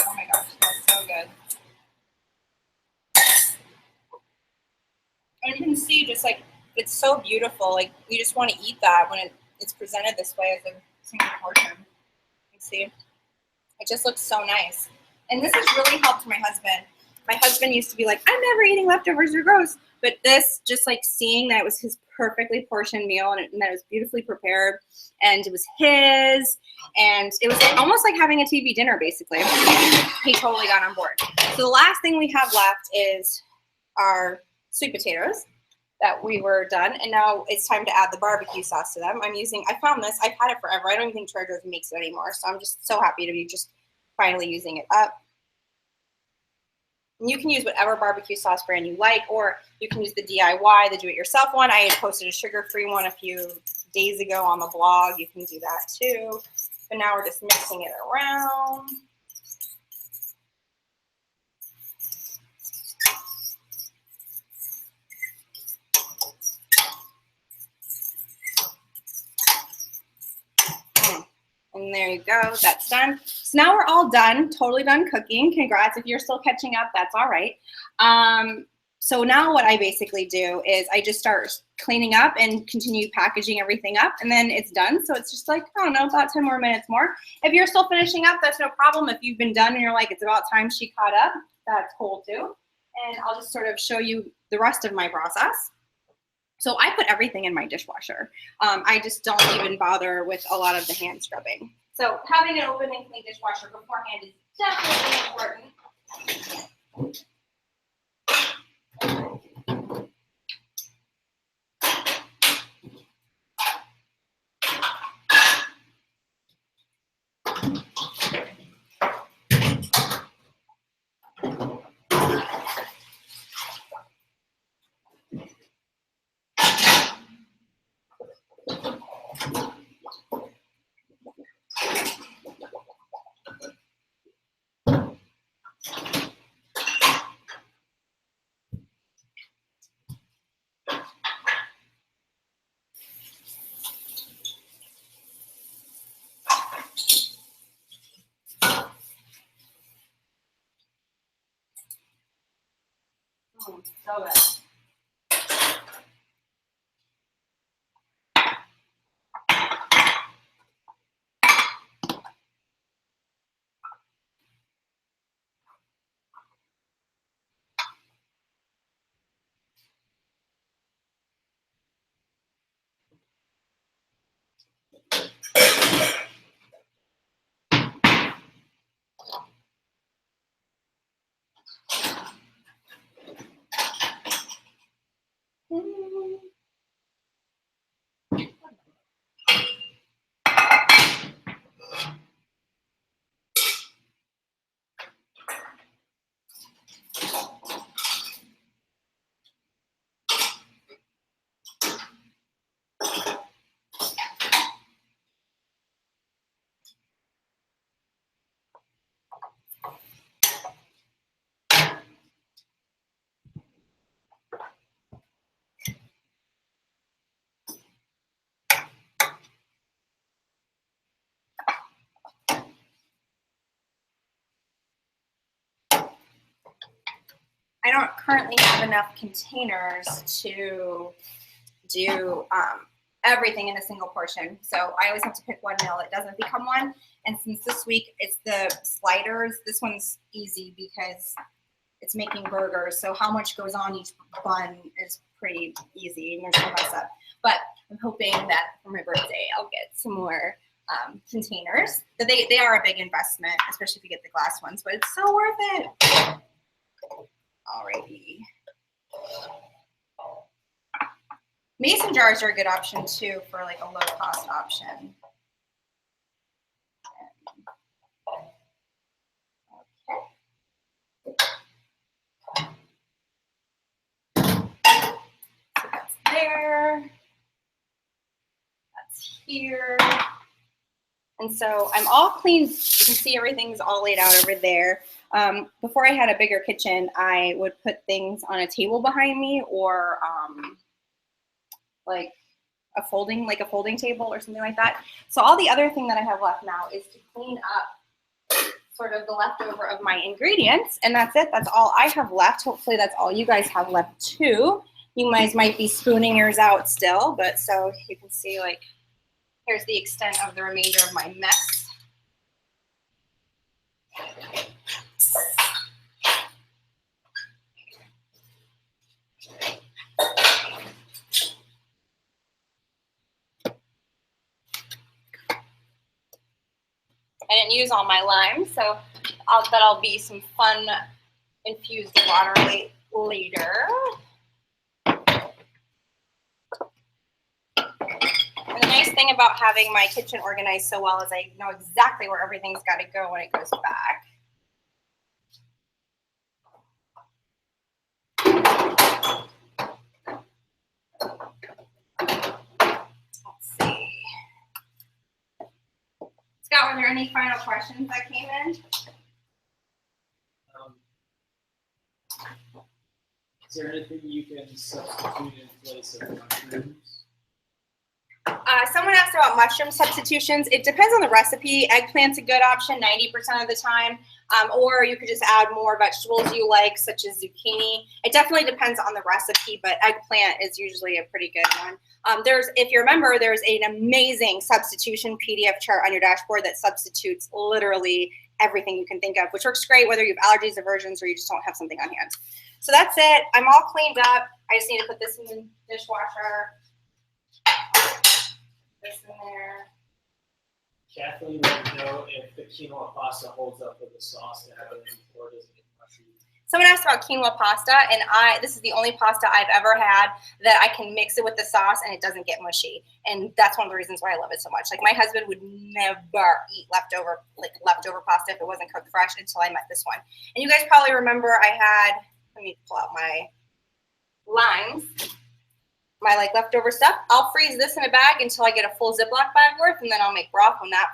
A: Oh my gosh, it smells so good. And you can see just like, it's so beautiful. Like you just want to eat that when it's presented this way as a single portion. You see, it just looks so nice. And this has really helped my husband. My husband used to be like, I'm never eating leftovers, they're gross. But this, just like seeing that it was his perfectly portioned meal and that it was beautifully prepared and it was his, and it was almost like having a TV dinner basically. He totally got on board. So the last thing we have left is our sweet potatoes that we were done, and now it's time to add the barbecue sauce to them. I found this, I've had it forever. I don't even think Trader Joe's makes it anymore, so I'm just so happy to be just finally using it up. And you can use whatever barbecue sauce brand you like, or you can use the DIY, the do-it-yourself one. I had posted a sugar-free one a few days ago on the blog. You can do that too. But now we're just mixing it around. And there you go, that's done. So now we're all done, totally done cooking. Congrats, if you're still catching up, that's all right. So now what I basically do is I just start cleaning up and continue packaging everything up, and then it's done. So it's just like, I don't know, about 10 more minutes more. If you're still finishing up, that's no problem. If you've been done and you're like, it's about time she caught up, that's cool too. And I'll just sort of show you the rest of my process. So I put everything in my dishwasher. I just don't even bother with a lot of the hand scrubbing. So having an open and clean dishwasher beforehand is definitely important. So good. I don't currently have enough containers to do everything in a single portion. So I always have to pick one meal that doesn't become one. And since this week it's the sliders, this one's easy because it's making burgers. So how much goes on each bun is pretty easy and there's no mess up. But I'm hoping that for my birthday, I'll get some more containers. But they are a big investment, especially if you get the glass ones, but it's so worth it. Alrighty. Mason jars are a good option too for like a low cost option. Okay. So that's there. That's here. And so I'm all clean. You can see everything's all laid out over there. Before I had a bigger kitchen, I would put things on a table behind me or like a folding table or something like that. So all the other thing that I have left now is to clean up sort of the leftover of my ingredients. And that's it. That's all I have left. Hopefully that's all you guys have left too. You guys might be spooning yours out still, but so you can see like, here's the extent of the remainder of my mess. I didn't use all my lime, so that'll be some fun infused water later. And the nice thing about having my kitchen organized so well is I know exactly where everything's got to go when it goes back. Let's see. Scott, were there any final questions that came in?
B: Is there anything you can substitute in place of mushrooms?
A: Someone asked about mushroom substitutions. It depends on the recipe. Eggplant's a good option 90% of the time. Or you could just add more vegetables you like, such as zucchini. It definitely depends on the recipe, but eggplant is usually a pretty good one. If you remember, there's an amazing substitution PDF chart on your dashboard that substitutes literally everything you can think of, which works great whether you have allergies, aversions, or you just don't have something on hand. So that's it. I'm all cleaned up. I just need to put this in the dishwasher. This in there.
B: Kathleen wanted to know if the quinoa pasta holds up with the sauce to have it in, or does it get mushy?
A: Someone asked about quinoa pasta, and this is the only pasta I've ever had that I can mix it with the sauce and it doesn't get mushy. And that's one of the reasons why I love it so much. Like my husband would never eat leftover pasta if it wasn't cooked fresh until I met this one. And you guys probably remember let me pull out my limes. My leftover stuff. I'll freeze this in a bag until I get a full Ziploc bag worth, and then I'll make broth when that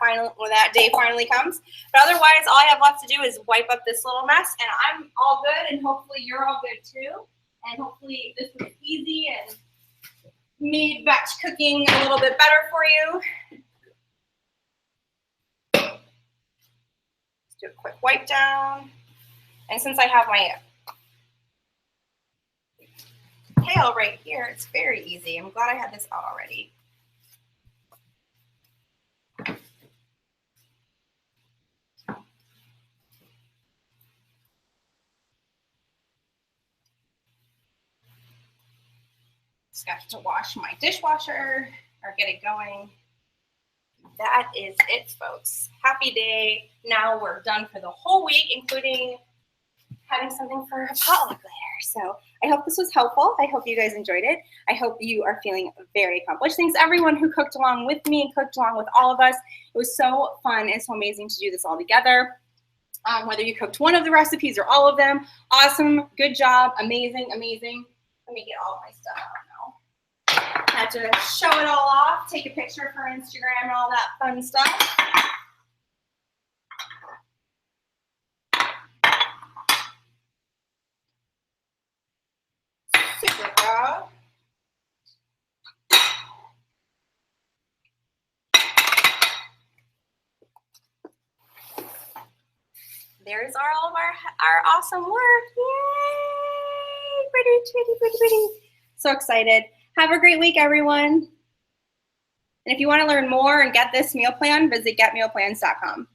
A: day finally comes. But otherwise, all I have left to do is wipe up this little mess, and I'm all good, and hopefully you're all good too. And hopefully this was easy and made batch cooking a little bit better for you. Let's do a quick wipe down. And since I have my tail right here, it's very easy. I'm glad I had this out already. Just got to wash my dishwasher or get it going. That is it, folks. Happy day. Now we're done for the whole week, including having something for a potluck later. So I hope this was helpful. I hope you guys enjoyed it. I hope you are feeling very accomplished. Thanks everyone who cooked along with me and cooked along with all of us. It was so fun and so amazing to do this all together. Whether you cooked one of the recipes or all of them, awesome, good job, amazing, amazing. Let me get all my stuff out now. I had to show it all off, take a picture for Instagram and all that fun stuff. Super proud. There's all of our awesome work. Yay! pretty. So excited. Have a great week, everyone. And if you want to learn more and get this meal plan, visit getmealplans.com.